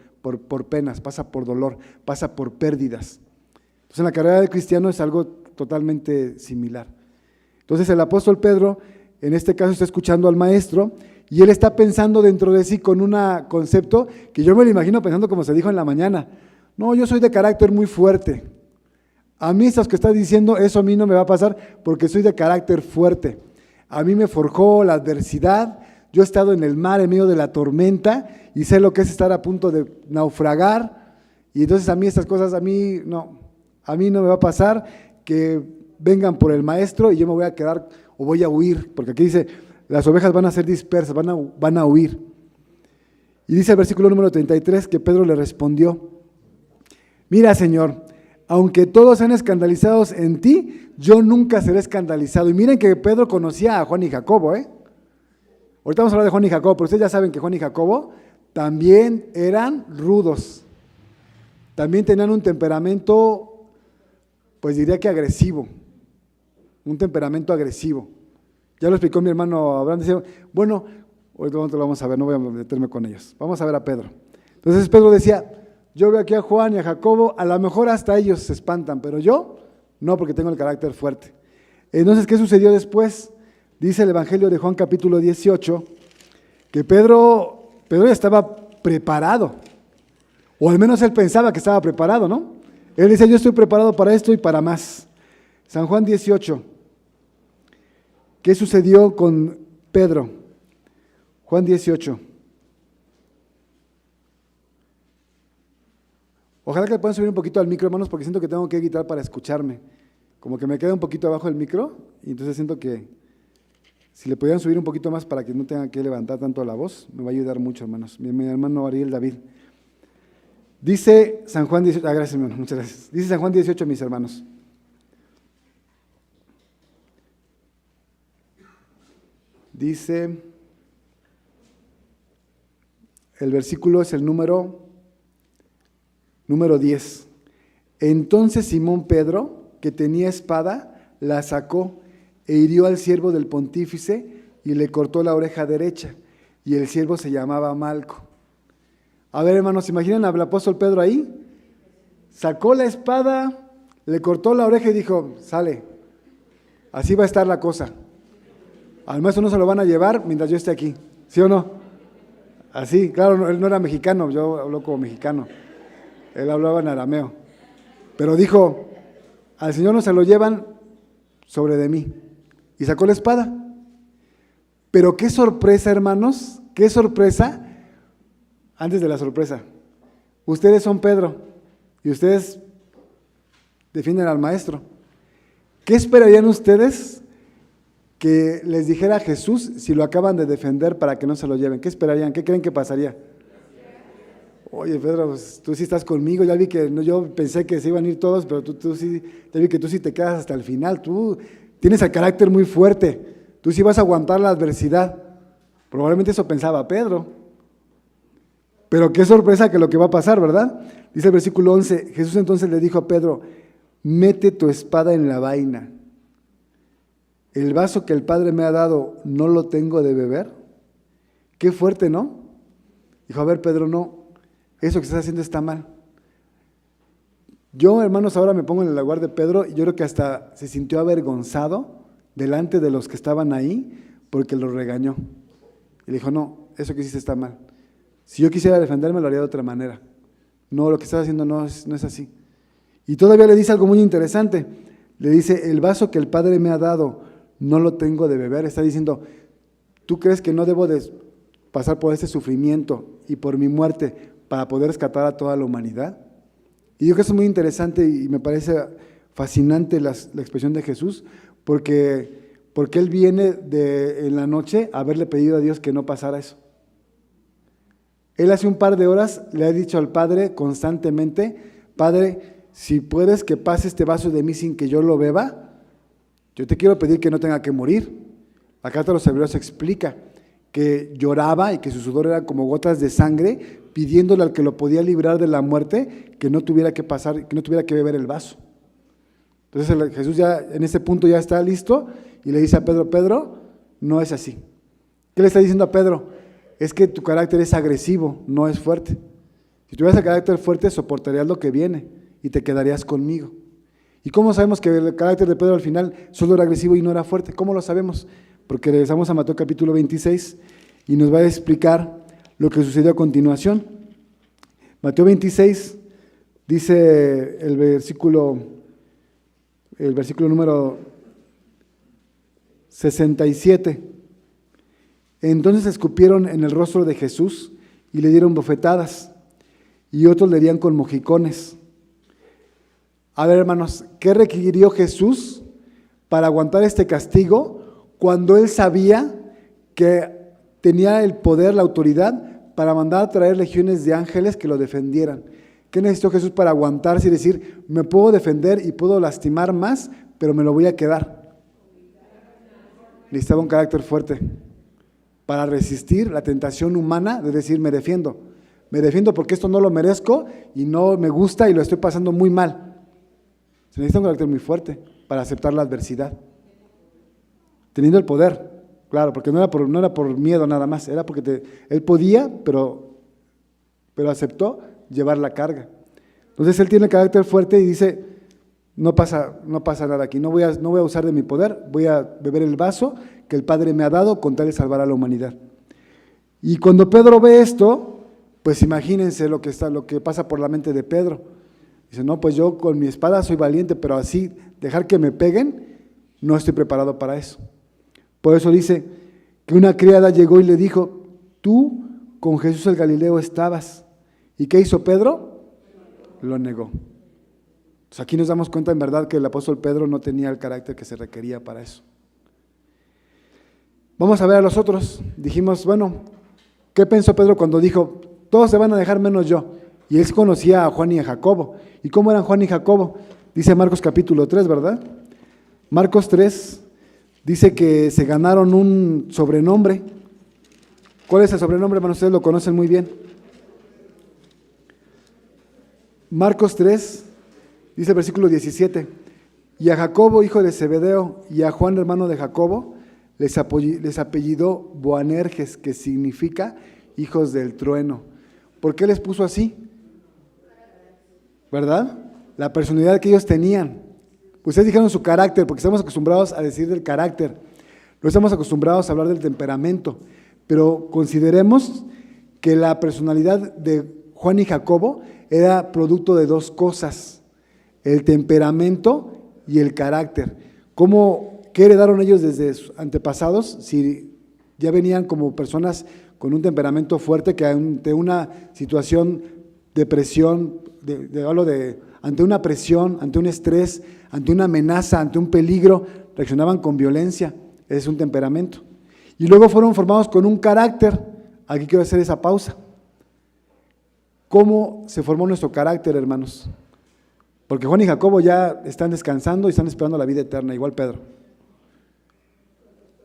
B: penas, pasa por dolor, pasa por pérdidas. Entonces en la carrera del cristiano es algo totalmente similar. Entonces el apóstol Pedro, en este caso, está escuchando al maestro y él está pensando dentro de sí con un concepto que yo me lo imagino pensando como se dijo en la mañana. No, yo soy de carácter muy fuerte. A mí esas que estás diciendo, eso a mí no me va a pasar porque soy de carácter fuerte. A mí me forjó la adversidad, yo he estado en el mar en medio de la tormenta y sé lo que es estar a punto de naufragar y entonces a mí estas cosas, a mí no me va a pasar que vengan por el maestro y yo me voy a quedar o voy a huir, porque aquí dice, las ovejas van a ser dispersas, van a huir. Y dice el versículo número 33 que Pedro le respondió, mira Señor, aunque todos sean escandalizados en ti, yo nunca seré escandalizado. Y miren que Pedro conocía a Juan y Jacobo, Ahorita vamos a hablar de Juan y Jacobo, pero ustedes ya saben que Juan y Jacobo también eran rudos. También tenían un temperamento, pues diría que agresivo. Un temperamento agresivo. Ya lo explicó mi hermano Abraham, decía, bueno, hoy lo vamos a ver, no voy a meterme con ellos. Vamos a ver a Pedro. Entonces Pedro decía, yo veo aquí a Juan y a Jacobo, a lo mejor hasta ellos se espantan, pero yo no, porque tengo el carácter fuerte. Entonces, ¿qué sucedió después? Dice el Evangelio de Juan capítulo 18, que Pedro ya estaba preparado, o al menos él pensaba que estaba preparado, ¿no? Él dice, yo estoy preparado para esto y para más. San Juan 18, ¿qué sucedió con Pedro? Juan 18. Ojalá que puedan subir un poquito al micro, hermanos, porque siento que tengo que gritar para escucharme. Como que me queda un poquito abajo el micro, y entonces siento que si le pudieran subir un poquito más para que no tengan que levantar tanto la voz, me va a ayudar mucho, hermanos. Mi hermano Ariel David. Dice San Juan 18, gracias, hermano, muchas gracias. Dice San Juan 18, mis hermanos. Dice, el versículo es el número 10. Entonces Simón Pedro, que tenía espada, la sacó e hirió al siervo del pontífice y le cortó la oreja derecha, y el siervo se llamaba Malco. A ver, hermanos, ¿se imaginan al apóstol Pedro ahí? Sacó la espada, le cortó la oreja y dijo, sale, así va a estar la cosa. Al maestro no se lo van a llevar mientras yo esté aquí, ¿sí o no? Así, claro, él no era mexicano, yo hablo como mexicano, él hablaba en arameo, pero dijo, al Señor no se lo llevan sobre de mí, y sacó la espada. Pero qué sorpresa, hermanos, qué sorpresa. Antes de la sorpresa, ustedes son Pedro y ustedes defienden al maestro. ¿Qué esperarían ustedes que les dijera Jesús si lo acaban de defender para que no se lo lleven? ¿Qué esperarían? ¿Qué creen que pasaría? Oye, Pedro, pues, tú sí estás conmigo, ya vi que yo pensé que se iban a ir todos, pero tú sí, ya vi que tú sí te quedas hasta el final, tú tienes el carácter muy fuerte, tú sí vas a aguantar la adversidad. Probablemente eso pensaba Pedro. Pero qué sorpresa que lo que va a pasar, ¿verdad? Dice el versículo 11, Jesús entonces le dijo a Pedro, mete tu espada en la vaina. ¿El vaso que el Padre me ha dado no lo tengo de beber? Qué fuerte, ¿no? Dijo, a ver, Pedro, no, eso que estás haciendo está mal. Yo, hermanos, ahora me pongo en el lugar de Pedro y yo creo que hasta se sintió avergonzado delante de los que estaban ahí porque lo regañó. Y le dijo, no, eso que hiciste está mal. Si yo quisiera defenderme, lo haría de otra manera. No, lo que estás haciendo no es así. Y todavía le dice algo muy interesante. Le dice, el vaso que el Padre me ha dado, no lo tengo de beber. Está diciendo, ¿tú crees que no debo de pasar por este sufrimiento y por mi muerte para poder rescatar a toda la humanidad? Y yo creo que eso es muy interesante y me parece fascinante la expresión de Jesús, porque Él viene en la noche a haberle pedido a Dios que no pasara eso. Él hace un par de horas le ha dicho al Padre constantemente, Padre, si puedes que pase este vaso de mí sin que yo lo beba, yo te quiero pedir que no tenga que morir. La carta de los Hebreos explica que lloraba y que su sudor era como gotas de sangre, pidiéndole al que lo podía librar de la muerte que no tuviera que pasar, que no tuviera que beber el vaso. Entonces Jesús ya en ese punto ya está listo y le dice a Pedro, Pedro, no es así. ¿Qué le está diciendo a Pedro? Es que tu carácter es agresivo, no es fuerte. Si tuvieras el carácter fuerte, soportarías lo que viene y te quedarías conmigo. ¿Y cómo sabemos que el carácter de Pedro al final solo era agresivo y no era fuerte? ¿Cómo lo sabemos? Porque regresamos a Mateo capítulo 26 y nos va a explicar lo que sucedió a continuación. Mateo 26 dice el versículo número 67. Entonces escupieron en el rostro de Jesús y le dieron bofetadas, y otros le dieron con mojicones. A ver, hermanos, ¿qué requirió Jesús para aguantar este castigo cuando él sabía que tenía el poder, la autoridad para mandar a traer legiones de ángeles que lo defendieran? ¿Qué necesitó Jesús para aguantarse y decir, me puedo defender y puedo lastimar más, pero me lo voy a quedar? Necesitaba un carácter fuerte para resistir la tentación humana de decir, me defiendo porque esto no lo merezco y no me gusta y lo estoy pasando muy mal. Se necesita un carácter muy fuerte para aceptar la adversidad, teniendo el poder, claro, porque no era por miedo nada más, era porque él podía, pero aceptó llevar la carga. Entonces él tiene el carácter fuerte y dice, no pasa nada aquí, no voy a usar de mi poder, voy a beber el vaso que el Padre me ha dado con tal de salvar a la humanidad. Y cuando Pedro ve esto, pues imagínense lo que pasa por la mente de Pedro. Dice, no, pues yo con mi espada soy valiente, pero así dejar que me peguen, no estoy preparado para eso. Por eso dice que una criada llegó y le dijo, tú con Jesús el Galileo estabas. ¿Y qué hizo Pedro? Lo negó. Entonces aquí nos damos cuenta en verdad que el apóstol Pedro no tenía el carácter que se requería para eso. Vamos a ver a los otros. Dijimos, bueno, ¿qué pensó Pedro cuando dijo, todos se van a dejar menos yo? Y él conocía a Juan y a Jacobo. ¿Y cómo eran Juan y Jacobo? Dice Marcos capítulo 3, ¿verdad? Marcos 3 dice que se ganaron un sobrenombre. ¿Cuál es el sobrenombre, hermanos? Ustedes lo conocen muy bien. Marcos 3, dice el versículo 17, y a Jacobo, hijo de Zebedeo, y a Juan, hermano de Jacobo, les apellidó Boanerges, que significa hijos del trueno. ¿Por qué les puso así? ¿Verdad? La personalidad que ellos tenían. Ustedes dijeron su carácter, porque estamos acostumbrados a decir del carácter. No estamos acostumbrados a hablar del temperamento. Pero consideremos que la personalidad de Juan y Jacobo era producto de dos cosas: el temperamento y el carácter. ¿Qué heredaron ellos desde sus antepasados? Si Ya venían como personas con un temperamento fuerte que ante una situación de presión, ante una presión, ante un estrés, ante una amenaza, ante un peligro, reaccionaban con violencia. Ese es un temperamento. Y luego fueron formados con un carácter. Aquí quiero hacer esa pausa. ¿Cómo se formó nuestro carácter, hermanos? Porque Juan y Jacobo ya están descansando y están esperando la vida eterna, igual Pedro.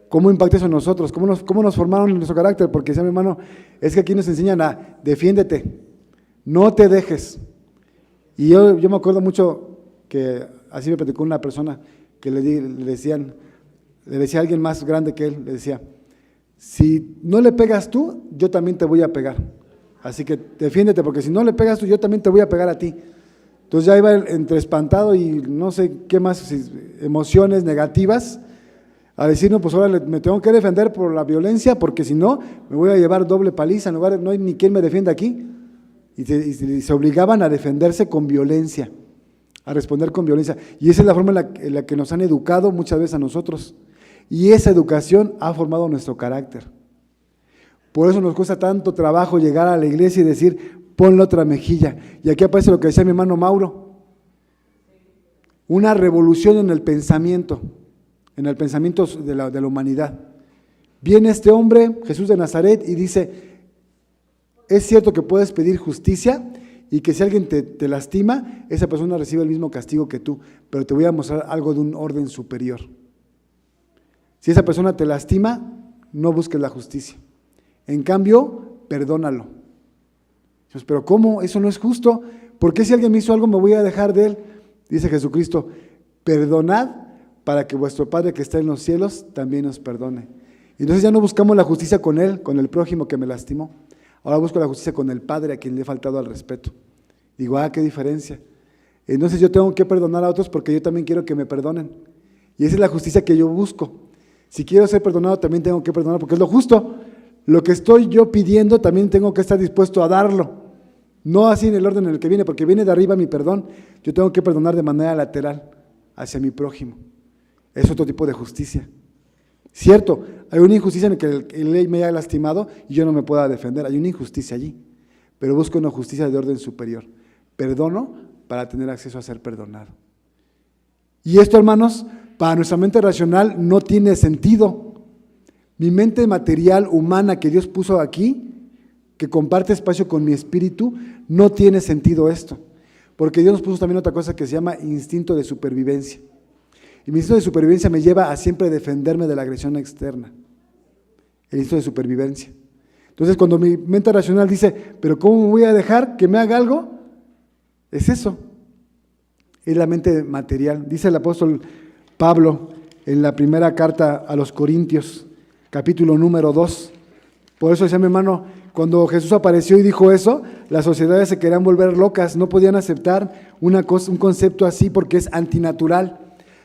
B: ¿Cómo impacta eso en nosotros? ¿Cómo nos formaron nuestro carácter? Porque decía mi hermano, es que aquí nos enseñan a defiéndete, no te dejes. Y yo me acuerdo mucho que así me platicó una persona que le decía a alguien más grande que él, le decía, si no le pegas tú, yo también te voy a pegar. Así que defiéndete, porque si no le pegas tú, yo también te voy a pegar a ti. Entonces ya iba entre espantado y no sé qué más, emociones negativas, a decir, no, pues ahora me tengo que defender por la violencia, porque si no, me voy a llevar doble paliza, en lugar de no hay ni quien me defienda aquí. Y se obligaban a defenderse con violencia, a responder con violencia. Y esa es la forma en la que nos han educado muchas veces a nosotros. Y esa educación ha formado nuestro carácter. Por eso nos cuesta tanto trabajo llegar a la iglesia y decir, ponle otra mejilla. Y aquí aparece lo que decía mi hermano Mauro, una revolución en el pensamiento de la humanidad. Viene este hombre, Jesús de Nazaret, y dice, es cierto que puedes pedir justicia y que si alguien te lastima, esa persona recibe el mismo castigo que tú, pero te voy a mostrar algo de un orden superior. Si esa persona te lastima, no busques la justicia. En cambio, perdónalo. Pero ¿cómo? Eso no es justo. ¿Por qué si alguien me hizo algo me voy a dejar de él? Dice Jesucristo, perdonad para que vuestro Padre que está en los cielos también os perdone. Entonces ya no buscamos la justicia con él, con el prójimo que me lastimó. Ahora busco la justicia con el Padre a quien le he faltado al respeto. Digo, qué diferencia. Entonces yo tengo que perdonar a otros porque yo también quiero que me perdonen. Y esa es la justicia que yo busco. Si quiero ser perdonado, también tengo que perdonar porque es lo justo. Lo que estoy yo pidiendo, también tengo que estar dispuesto a darlo. No así en el orden en el que viene, porque viene de arriba mi perdón. Yo tengo que perdonar de manera lateral hacia mi prójimo. Es otro tipo de justicia. Cierto, hay una injusticia en la que el ley me haya lastimado y yo no me pueda defender. Hay una injusticia allí, pero busco una justicia de orden superior. Perdono para tener acceso a ser perdonado. Y esto, hermanos, para nuestra mente racional no tiene sentido. Mi mente material, humana que Dios puso aquí, que comparte espacio con mi espíritu, no tiene sentido esto. Porque Dios nos puso también otra cosa que se llama instinto de supervivencia. Y mi instinto de supervivencia me lleva a siempre defenderme de la agresión externa. El instinto de supervivencia. Entonces, cuando mi mente racional dice, pero ¿cómo me voy a dejar que me haga algo? Es eso. Es la mente material. Dice el apóstol Pablo en la primera carta a los Corintios, capítulo número 2. Por eso decía mi hermano, cuando Jesús apareció y dijo eso, las sociedades se querían volver locas, no podían aceptar un concepto así porque es antinatural.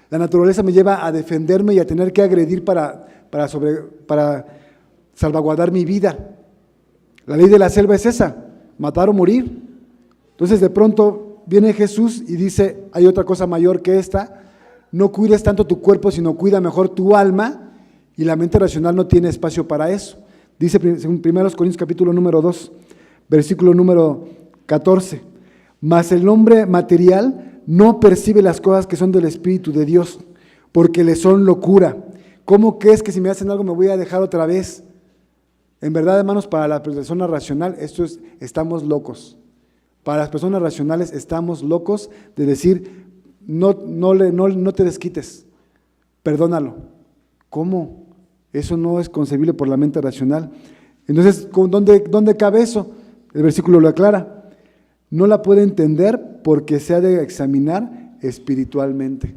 B: La naturaleza me lleva a defenderme y a tener que agredir para salvaguardar mi vida. La ley de la selva es esa, matar o morir. Entonces de pronto viene Jesús y dice, hay otra cosa mayor que esta, no cuides tanto tu cuerpo, sino cuida mejor tu alma, y la mente racional no tiene espacio para eso. Dice en 1 Corintios capítulo número 2, versículo número 14, mas el hombre material no percibe las cosas que son del Espíritu de Dios, porque le son locura. ¿Cómo crees que si me hacen algo me voy a dejar otra vez? En verdad, hermanos, para la persona racional, estamos locos. Para las personas racionales estamos locos de decir, no te desquites, perdónalo. ¿Cómo? Eso no es concebible por la mente racional. Entonces, ¿dónde cabe eso? El versículo lo aclara. No la puede entender porque se ha de examinar espiritualmente.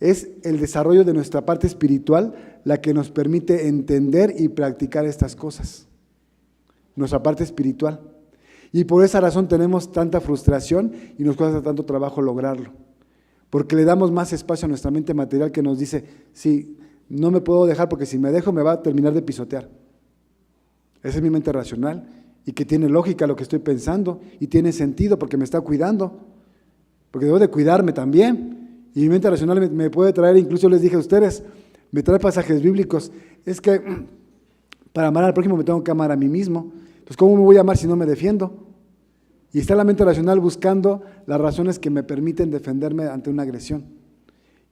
B: Es el desarrollo de nuestra parte espiritual la que nos permite entender y practicar estas cosas. Nuestra parte espiritual. Y por esa razón tenemos tanta frustración y nos cuesta tanto trabajo lograrlo. Porque le damos más espacio a nuestra mente material que nos dice, sí, no me puedo dejar porque si me dejo me va a terminar de pisotear. Esa es mi mente racional y que tiene lógica lo que estoy pensando y tiene sentido porque me está cuidando, porque debo de cuidarme también. Y mi mente racional me puede traer, incluso les dije a ustedes, me trae pasajes bíblicos. Es que para amar al prójimo me tengo que amar a mí mismo. Entonces, ¿cómo me voy a amar si no me defiendo? Y está la mente racional buscando las razones que me permiten defenderme ante una agresión.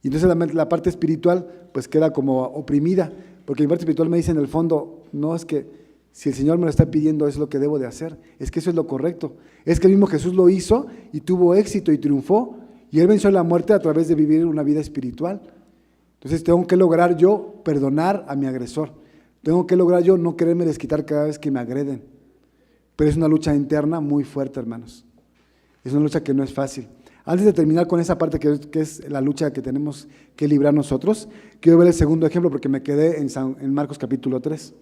B: Y entonces la parte espiritual pues queda como oprimida, porque mi parte espiritual me dice en el fondo, no, es que si el Señor me lo está pidiendo es lo que debo de hacer, es que eso es lo correcto. Es que el mismo Jesús lo hizo y tuvo éxito y triunfó, y Él venció la muerte a través de vivir una vida espiritual. Entonces tengo que lograr yo perdonar a mi agresor, tengo que lograr yo no quererme desquitar cada vez que me agreden. Pero es una lucha interna muy fuerte, hermanos. Es una lucha que no es fácil. Antes de terminar con esa parte que es la lucha que tenemos que librar nosotros, quiero ver el segundo ejemplo porque me quedé en Marcos capítulo 3.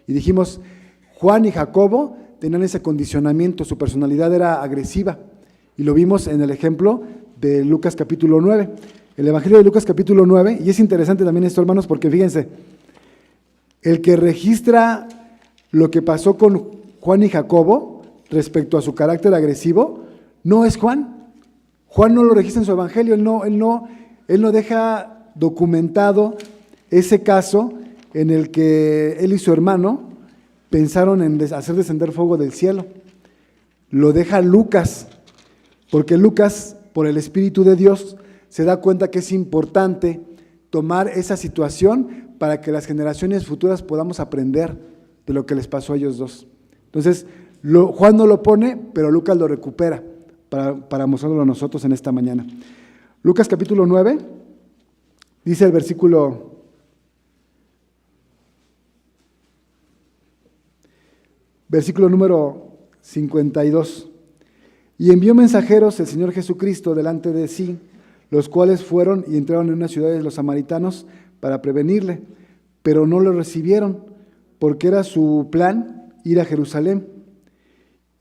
B: Y dijimos, Juan y Jacobo tenían ese condicionamiento, su personalidad era agresiva. Y lo vimos en el ejemplo de Lucas capítulo 9. El Evangelio de Lucas capítulo 9, y es interesante también esto, hermanos, porque fíjense, el que registra lo que pasó con Juan y Jacobo respecto a su carácter agresivo no es Juan. Juan no lo registra en su evangelio, él no deja documentado ese caso en el que él y su hermano pensaron en hacer descender fuego del cielo. Lo deja Lucas, porque Lucas, por el Espíritu de Dios, se da cuenta que es importante tomar esa situación para que las generaciones futuras podamos aprender de lo que les pasó a ellos dos. Entonces, Juan no lo pone, pero Lucas lo recupera para mostrarlo a nosotros en esta mañana. Lucas capítulo 9, dice el versículo número 52. Y envió mensajeros el Señor Jesucristo delante de sí, los cuales fueron y entraron en una ciudad de los samaritanos para prevenirle, pero no lo recibieron, porque era su plan ir a Jerusalén.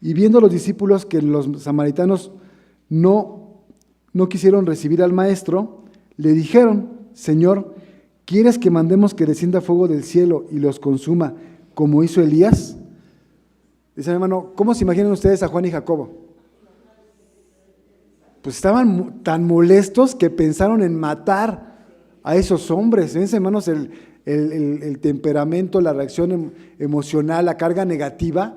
B: Y viendo los discípulos que los samaritanos no quisieron recibir al maestro, le dijeron, Señor, ¿quieres que mandemos que descienda fuego del cielo y los consuma como hizo Elías? Dice mi hermano, ¿cómo se imaginan ustedes a Juan y Jacobo? Pues estaban tan molestos que pensaron en matar a esos hombres. Fíjense, hermanos, el temperamento, la reacción emocional, la carga negativa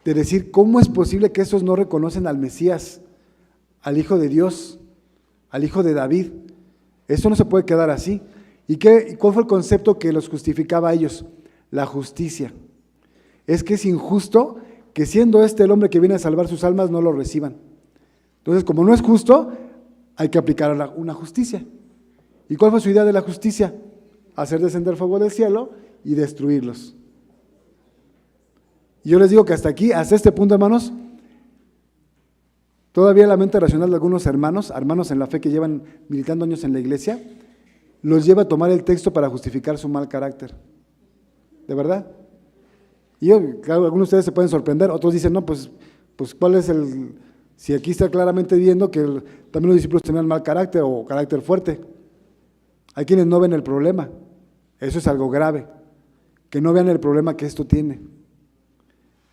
B: de decir, ¿cómo es posible que esos no reconocen al Mesías, al Hijo de Dios, al Hijo de David? Eso no se puede quedar así. ¿Y cuál fue el concepto que los justificaba a ellos? La justicia. Es que es injusto que siendo este el hombre que viene a salvar sus almas no lo reciban. Entonces, como no es justo, hay que aplicar una justicia. ¿Y cuál fue su idea de la justicia? Hacer descender fuego del cielo y destruirlos. Y yo les digo que hasta aquí, hasta este punto, hermanos, todavía la mente racional de algunos hermanos en la fe que llevan militando años en la iglesia, los lleva a tomar el texto para justificar su mal carácter. ¿De verdad? Y claro, algunos de ustedes se pueden sorprender, otros dicen, no, pues ¿cuál es si aquí está claramente viendo que también los discípulos tenían mal carácter o carácter fuerte? Hay quienes no ven el problema. Eso es algo grave, que no vean el problema que esto tiene.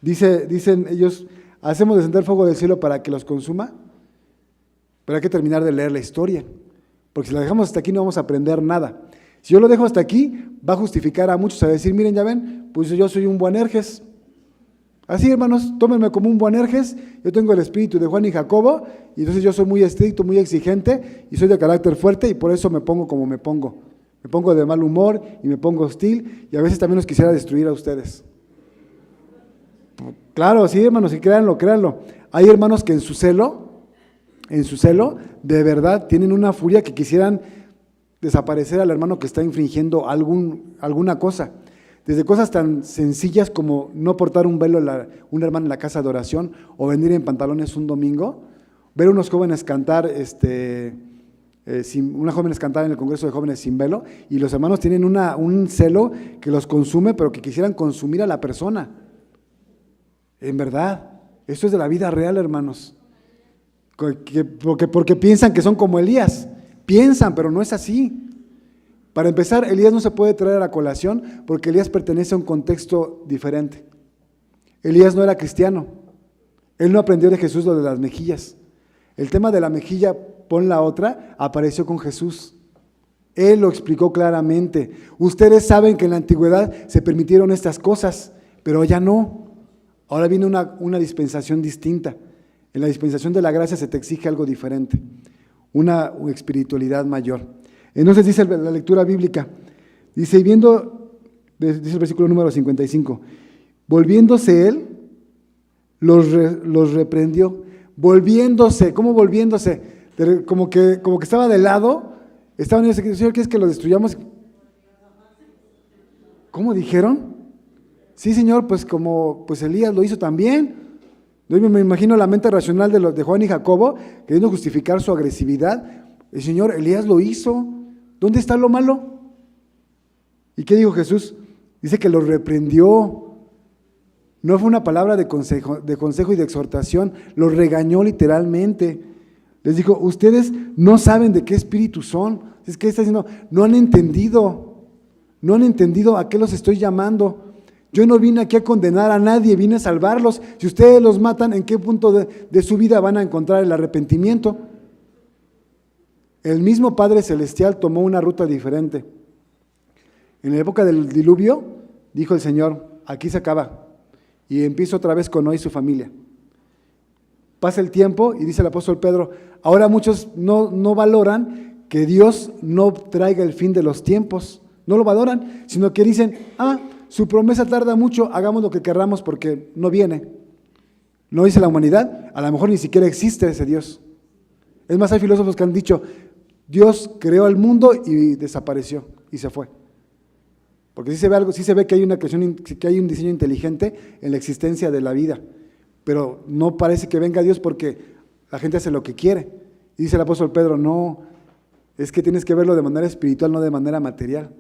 B: Dicen ellos, hacemos descender fuego del cielo para que los consuma, pero hay que terminar de leer la historia, porque si la dejamos hasta aquí no vamos a aprender nada. Si yo lo dejo hasta aquí, va a justificar a muchos a decir, miren, ya ven, pues yo soy un Boanerges. Así, hermanos, tómenme como un Boanerges, yo tengo el espíritu de Juan y Jacobo, y entonces yo soy muy estricto, muy exigente, y soy de carácter fuerte, y por eso me pongo como me pongo. Me pongo de mal humor, y me pongo hostil, y a veces también los quisiera destruir a ustedes. Claro, sí, hermanos, y créanlo. Hay hermanos que en su celo, de verdad, tienen una furia que quisieran desaparecer al hermano que está infringiendo alguna cosa. Desde cosas tan sencillas como no portar un velo un hermano en la casa de oración o venir en pantalones un domingo, ver unos jóvenes cantar, unas jóvenes cantar en el Congreso de Jóvenes sin velo, y los hermanos tienen un celo que los consume, pero que quisieran consumir a la persona. En verdad, esto es de la vida real, hermanos. Porque piensan que son como Elías. Piensan, pero no es así. Para empezar, Elías no se puede traer a la colación porque Elías pertenece a un contexto diferente. Elías no era cristiano. Él no aprendió de Jesús lo de las mejillas. El tema de la mejilla, pon la otra, apareció con Jesús. Él lo explicó claramente. Ustedes saben que en la antigüedad se permitieron estas cosas, pero ya no. Ahora viene una dispensación distinta. En la dispensación de la gracia se te exige algo diferente, una espiritualidad mayor. Entonces dice la lectura bíblica, dice, dice el versículo número 55, volviéndose él, los reprendió. Volviéndose, ¿cómo volviéndose? Como que estaba de lado, estaban ellos, Señor, ¿quieres que lo destruyamos? ¿Cómo dijeron? Sí, Señor, pues Elías lo hizo también. Yo me imagino la mente racional de Juan y Jacobo, queriendo justificar su agresividad. El Señor, Elías lo hizo. ¿Dónde está lo malo? ¿Y qué dijo Jesús? Dice que los reprendió. No fue una palabra de consejo y de exhortación, los regañó literalmente. Les dijo, ustedes no saben de qué espíritu son. Es que está diciendo, no han entendido a qué los estoy llamando. Yo no vine aquí a condenar a nadie, vine a salvarlos. Si ustedes los matan, ¿en qué punto de su vida van a encontrar el arrepentimiento? El mismo Padre Celestial tomó una ruta diferente. En la época del diluvio, dijo el Señor, aquí se acaba. Y empiezo otra vez con Noé y su familia. Pasa el tiempo y dice el apóstol Pedro, ahora muchos no valoran que Dios no traiga el fin de los tiempos. No lo valoran, sino que dicen, su promesa tarda mucho, hagamos lo que querramos porque no viene. No dice la humanidad, a lo mejor ni siquiera existe ese Dios. Es más, hay filósofos que han dicho, Dios creó el mundo y desapareció y se fue. Porque sí se ve que hay una creación, que hay un diseño inteligente en la existencia de la vida, pero no parece que venga Dios porque la gente hace lo que quiere. Y dice el apóstol Pedro, no, es que tienes que verlo de manera espiritual, no de manera material.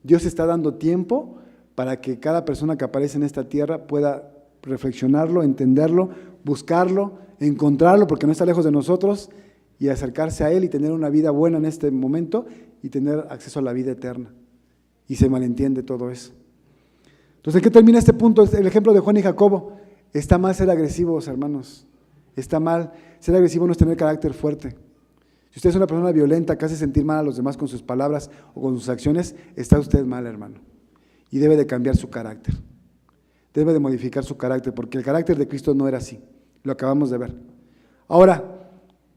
B: Dios está dando tiempo para que cada persona que aparece en esta tierra pueda reflexionarlo, entenderlo, buscarlo, encontrarlo, porque no está lejos de nosotros, y acercarse a Él y tener una vida buena en este momento y tener acceso a la vida eterna. Y se malentiende todo eso. Entonces, ¿en qué termina este punto? El ejemplo de Juan y Jacobo. Está mal ser agresivos, hermanos. Está mal. Ser agresivo no es tener carácter fuerte. Si usted es una persona violenta que hace sentir mal a los demás con sus palabras o con sus acciones, está usted mal, hermano. Y debe de cambiar su carácter. Debe de modificar su carácter, porque el carácter de Cristo no era así. Lo acabamos de ver. Ahora,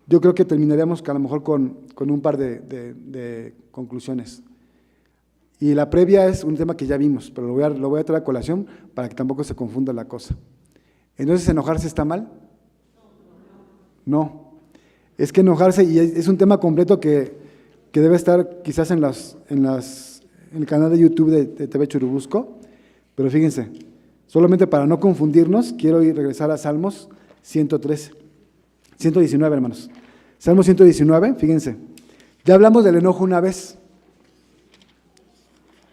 B: yo creo que terminaríamos a lo mejor con un par de conclusiones. Y la previa es un tema que ya vimos, pero lo voy a traer a colación para que tampoco se confunda la cosa. Entonces, ¿enojarse está mal? No. Es que enojarse, y es un tema completo que debe estar quizás en el canal de YouTube de TV Churubusco, pero fíjense, solamente para no confundirnos, quiero regresar a Salmos 119, hermanos. Salmos 119, fíjense, ya hablamos del enojo una vez.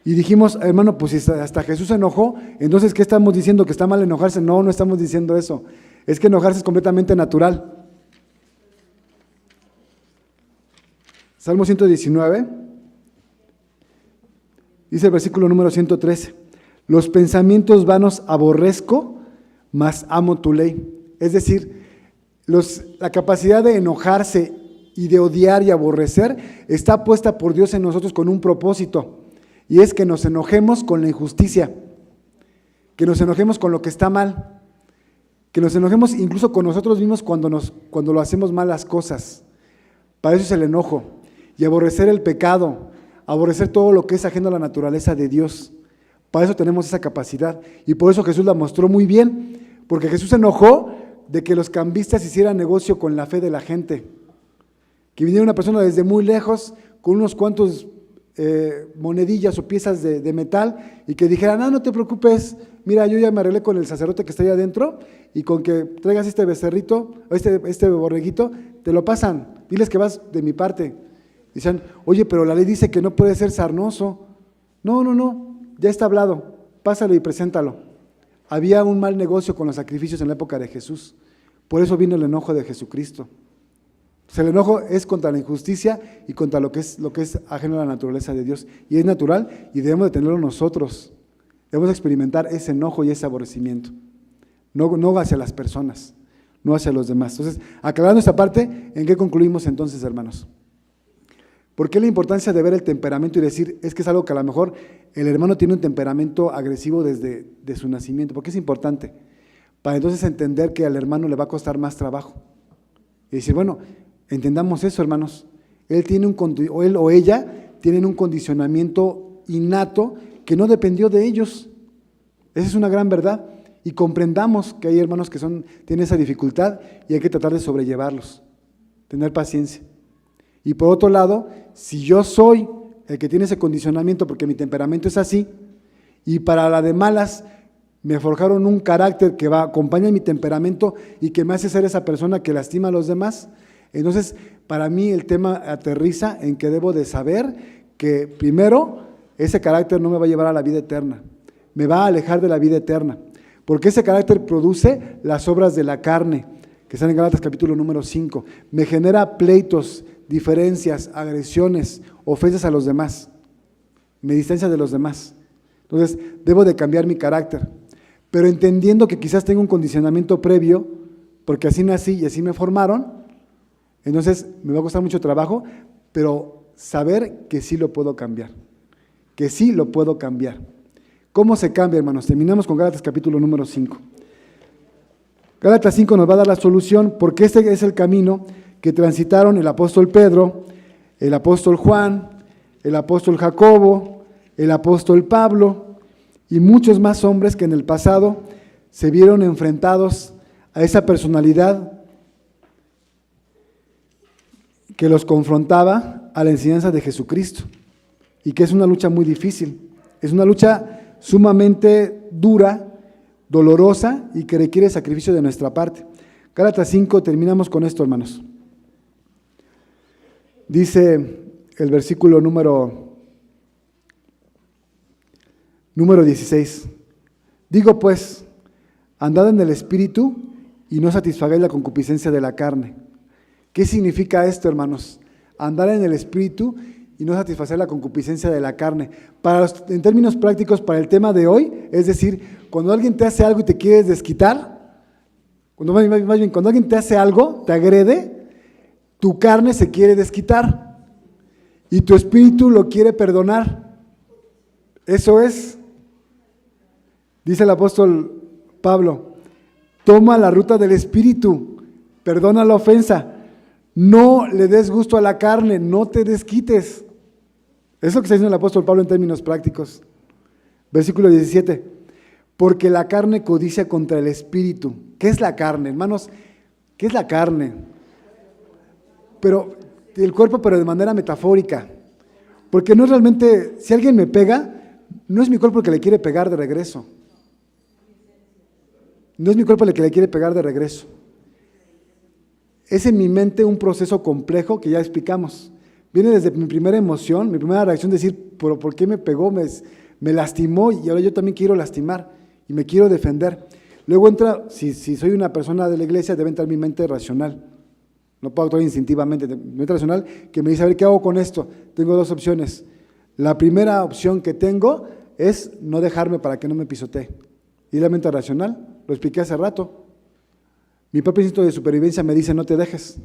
B: Y dijimos, hermano, pues si hasta Jesús se enojó, entonces ¿qué estamos diciendo? ¿Que está mal enojarse? No, no estamos diciendo eso. Es que enojarse es completamente natural. Salmo 119, dice el versículo número 113, los pensamientos vanos aborrezco, mas amo tu ley. Es decir, la capacidad de enojarse y de odiar y aborrecer está puesta por Dios en nosotros con un propósito. Y es que nos enojemos con la injusticia, que nos enojemos con lo que está mal, que nos enojemos incluso con nosotros mismos cuando lo hacemos mal las cosas. Para eso es el enojo. Y aborrecer el pecado, aborrecer todo lo que es ajeno a la naturaleza de Dios. Para eso tenemos esa capacidad. Y por eso Jesús la mostró muy bien, porque Jesús se enojó de que los cambistas hicieran negocio con la fe de la gente. Que viniera una persona desde muy lejos con unos cuantos monedillas o piezas de metal y que dijeran, no te preocupes, mira, yo ya me arreglé con el sacerdote que está ahí adentro y con que traigas este becerrito, este borreguito, te lo pasan, diles que vas de mi parte. Dicen, oye, pero la ley dice que no puede ser sarnoso. No, ya está hablado, pásalo y preséntalo. Había un mal negocio con los sacrificios en la época de Jesús, por eso vino el enojo de Jesucristo. El enojo es contra la injusticia y contra lo que es ajeno a la naturaleza de Dios. Y es natural y debemos de tenerlo nosotros. Debemos experimentar ese enojo y ese aborrecimiento. No hacia las personas, no hacia los demás. Entonces, aclarando esta parte, ¿en qué concluimos entonces, hermanos? ¿Por qué la importancia de ver el temperamento y decir, es que es algo que a lo mejor el hermano tiene un temperamento agresivo desde de su nacimiento? ¿Por qué es importante? Para entonces entender que al hermano le va a costar más trabajo. Y decir, bueno, entendamos eso, hermanos. Él o ella tienen un condicionamiento innato que no dependió de ellos. Esa es una gran verdad. Y comprendamos que hay hermanos que tienen esa dificultad y hay que tratar de sobrellevarlos, tener paciencia. Y por otro lado, si yo soy el que tiene ese condicionamiento porque mi temperamento es así, y para la de malas me forjaron un carácter que acompaña mi temperamento y que me hace ser esa persona que lastima a los demás, entonces para mí el tema aterriza en que debo de saber que primero ese carácter no me va a llevar a la vida eterna, me va a alejar de la vida eterna, porque ese carácter produce las obras de la carne, que están en Gálatas capítulo número 5, me genera pleitos, diferencias, agresiones, ofensas a los demás, me distancia de los demás. Entonces, debo de cambiar mi carácter, pero entendiendo que quizás tengo un condicionamiento previo, porque así nací y así me formaron, entonces me va a costar mucho trabajo, pero saber que sí lo puedo cambiar, que sí lo puedo cambiar. ¿Cómo se cambia, hermanos? Terminamos con Gálatas capítulo número 5. Gálatas 5 nos va a dar la solución, porque este es el camino que transitaron el apóstol Pedro, el apóstol Juan, el apóstol Jacobo, el apóstol Pablo y muchos más hombres que en el pasado se vieron enfrentados a esa personalidad que los confrontaba a la enseñanza de Jesucristo y que es una lucha muy difícil, es una lucha sumamente dura, dolorosa y que requiere sacrificio de nuestra parte. Gálatas 5, terminamos con esto, hermanos. Dice el versículo número 16, digo pues, andad en el Espíritu y no satisfagáis la concupiscencia de la carne. ¿Qué significa esto, hermanos? Andar en el Espíritu y no satisfacer la concupiscencia de la carne. En términos prácticos, para el tema de hoy, es decir, cuando alguien te hace algo y te quieres desquitar, cuando alguien te hace algo, te agrede, tu carne se quiere desquitar y tu espíritu lo quiere perdonar. Eso es, dice el apóstol Pablo, toma la ruta del espíritu, perdona la ofensa, no le des gusto a la carne, no te desquites. Es lo que está diciendo el apóstol Pablo en términos prácticos. Versículo 17, porque la carne codicia contra el espíritu. ¿Qué es la carne, hermanos? ¿Qué es la carne? Pero el cuerpo, pero de manera metafórica, porque no es realmente, si alguien me pega, no es mi cuerpo el que le quiere pegar de regreso, no es mi cuerpo el que le quiere pegar de regreso, es en mi mente un proceso complejo que ya explicamos, viene desde mi primera emoción, mi primera reacción, decir, pero ¿por qué me pegó? Me lastimó y ahora yo también quiero lastimar y me quiero defender. Luego entra, si soy una persona de la iglesia, debe entrar mi mente racional. No puedo actuar instintivamente, mi mente racional que me dice, a ver, ¿qué hago con esto? Tengo dos opciones. La primera opción que tengo es no dejarme para que no me pisotee. Y la mente racional, lo expliqué hace rato. Mi propio instinto de supervivencia me dice, no te dejes.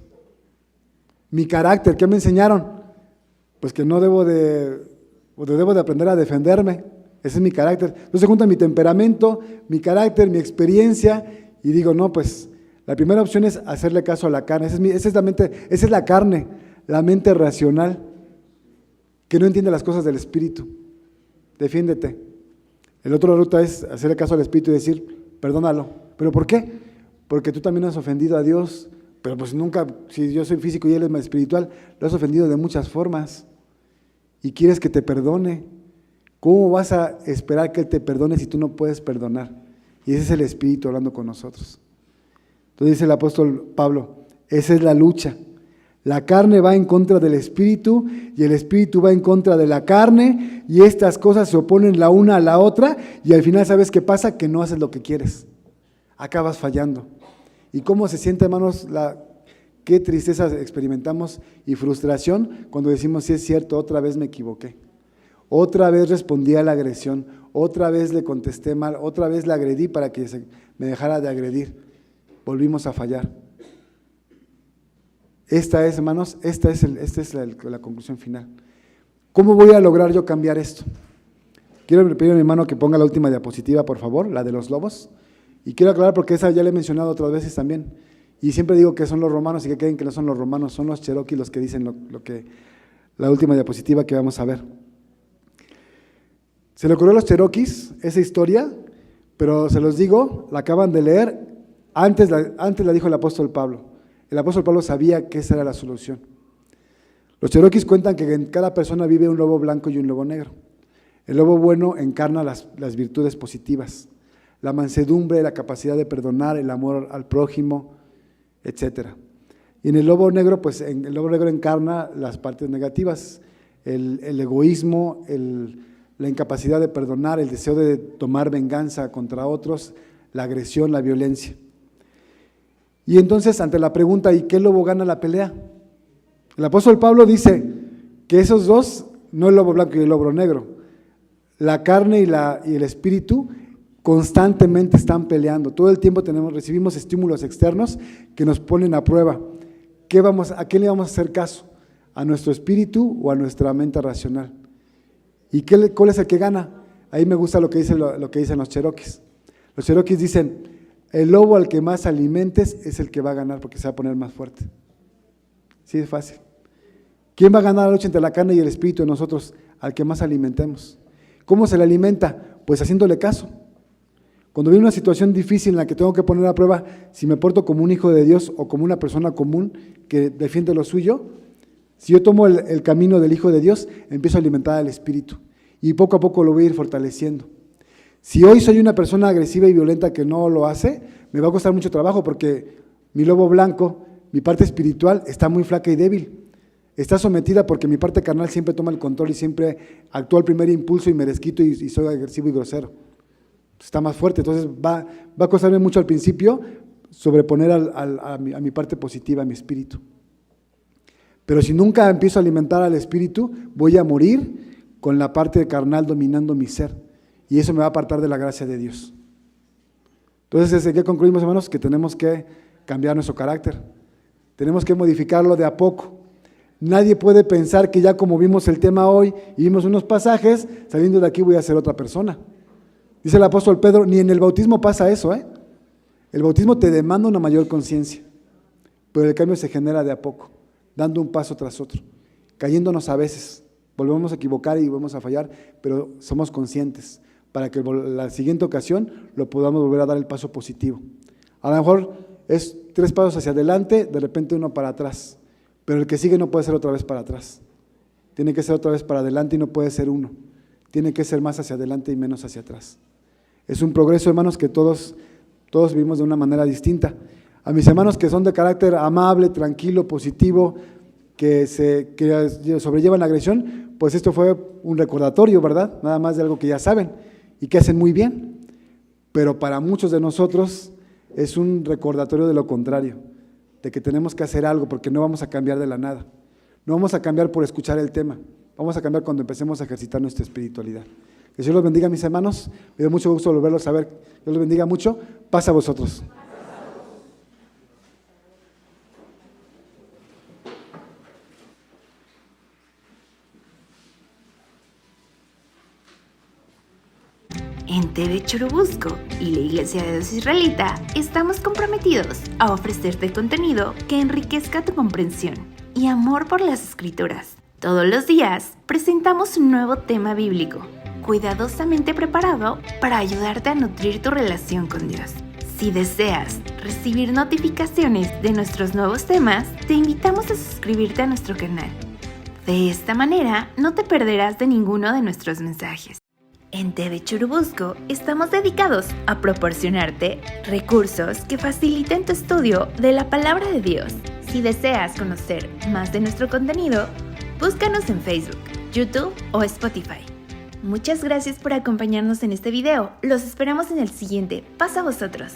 B: Mi carácter, ¿qué me enseñaron? Pues que no debo de aprender a defenderme. Ese es mi carácter. Entonces se junta mi temperamento, mi carácter, mi experiencia, y digo, no, pues la primera opción es hacerle caso a la carne. Esa es la carne, la mente racional, que no entiende las cosas del espíritu. Defiéndete. El otro ruta es hacerle caso al espíritu y decir, perdónalo. ¿Pero por qué? Porque tú también has ofendido a Dios, pero pues nunca, si yo soy físico y él es más espiritual, lo has ofendido de muchas formas y quieres que te perdone. ¿Cómo vas a esperar que él te perdone si tú no puedes perdonar? Y ese es el espíritu hablando con nosotros. Entonces dice el apóstol Pablo, esa es la lucha. La carne va en contra del espíritu y el espíritu va en contra de la carne y estas cosas se oponen la una a la otra y al final ¿sabes qué pasa? Que no haces lo que quieres. Acabas fallando. ¿Y cómo se siente, hermanos? Qué tristeza experimentamos y frustración cuando decimos, sí es cierto, otra vez me equivoqué. Otra vez respondí a la agresión, otra vez le contesté mal, otra vez le agredí para que me dejara de agredir. Volvimos a fallar. Esta es, hermanos, esta es la conclusión final. ¿Cómo voy a lograr yo cambiar esto? Quiero pedir a mi hermano que ponga la última diapositiva, por favor, la de los lobos. Y quiero aclarar porque esa ya la he mencionado otras veces también. Y siempre digo que son los romanos y que creen que no son los romanos, son los cherokees los que dicen la última diapositiva que vamos a ver. Se le ocurrió a los cherokees esa historia, pero se los digo, la acaban de leer, antes la dijo el apóstol Pablo. El apóstol Pablo sabía que esa era la solución. Los cherokees cuentan que en cada persona vive un lobo blanco y un lobo negro. El lobo bueno encarna las virtudes positivas, la mansedumbre, la capacidad de perdonar, el amor al prójimo, etc. Y en el lobo negro, pues el lobo negro encarna las partes negativas, el egoísmo, la incapacidad de perdonar, el deseo de tomar venganza contra otros, la agresión, la violencia. Y entonces, ante la pregunta, ¿y qué lobo gana la pelea? El apóstol Pablo dice que esos dos, no el lobo blanco y el lobo negro, la carne y el espíritu constantemente están peleando. Todo el tiempo recibimos estímulos externos que nos ponen a prueba. ¿A quién le vamos a hacer caso? ¿A nuestro espíritu o a nuestra mente racional? ¿Y cuál es el que gana? Ahí me gusta lo que dicen los cherokees. Los cherokees dicen, el lobo al que más alimentes es el que va a ganar porque se va a poner más fuerte. Sí, es fácil. ¿Quién va a ganar la lucha entre la carne y el espíritu de nosotros? Al que más alimentemos. ¿Cómo se le alimenta? Pues haciéndole caso. Cuando viene una situación difícil en la que tengo que poner a prueba si me porto como un hijo de Dios o como una persona común que defiende lo suyo, si yo tomo el camino del Hijo de Dios, empiezo a alimentar al Espíritu y poco a poco lo voy a ir fortaleciendo. Si hoy soy una persona agresiva y violenta que no lo hace, me va a costar mucho trabajo porque mi lobo blanco, mi parte espiritual, está muy flaca y débil. Está sometida porque mi parte carnal siempre toma el control y siempre actúa al primer impulso y me desquito y soy agresivo y grosero. Está más fuerte, entonces va a costarme mucho al principio sobreponer a mi parte positiva, a mi espíritu. Pero si nunca empiezo a alimentar al espíritu, voy a morir con la parte carnal dominando mi ser. Y eso me va a apartar de la gracia de Dios. Entonces, ¿qué concluimos, hermanos? Que tenemos que cambiar nuestro carácter. Tenemos que modificarlo de a poco. Nadie puede pensar que ya como vimos el tema hoy y vimos unos pasajes, saliendo de aquí voy a ser otra persona. Dice el apóstol Pedro, ni en el bautismo pasa eso, ¿eh? El bautismo te demanda una mayor conciencia, pero el cambio se genera de a poco, dando un paso tras otro, cayéndonos a veces, volvemos a equivocar y volvemos a fallar, pero somos conscientes para que la siguiente ocasión lo podamos volver a dar el paso positivo. A lo mejor es 3 pasos hacia adelante, de repente 1 para atrás, pero el que sigue no puede ser otra vez para atrás, tiene que ser otra vez para adelante y no puede ser 1, tiene que ser más hacia adelante y menos hacia atrás. Es un progreso, hermanos, que todos vivimos de una manera distinta. A mis hermanos que son de carácter amable, tranquilo, positivo, que sobrellevan la agresión, pues esto fue un recordatorio, ¿verdad? Nada más de algo que ya saben y que hacen muy bien. Pero para muchos de nosotros es un recordatorio de lo contrario, de que tenemos que hacer algo porque no vamos a cambiar de la nada. No vamos a cambiar por escuchar el tema, vamos a cambiar cuando empecemos a ejercitar nuestra espiritualidad. Que Dios los bendiga, mis hermanos. Me dio mucho gusto volverlos a ver. Dios los bendiga mucho. Paz a vosotros.
A: En TV Churubusco y la Iglesia de Dios Israelita estamos comprometidos a ofrecerte contenido que enriquezca tu comprensión y amor por las Escrituras. Todos los días presentamos un nuevo tema bíblico, cuidadosamente preparado para ayudarte a nutrir tu relación con Dios. Si deseas recibir notificaciones de nuestros nuevos temas, te invitamos a suscribirte a nuestro canal. De esta manera, no te perderás de ninguno de nuestros mensajes. En TV Churubusco estamos dedicados a proporcionarte recursos que faciliten tu estudio de la Palabra de Dios. Si deseas conocer más de nuestro contenido, búscanos en Facebook, YouTube o Spotify. Muchas gracias por acompañarnos en este video. Los esperamos en el siguiente. Paz a vosotros.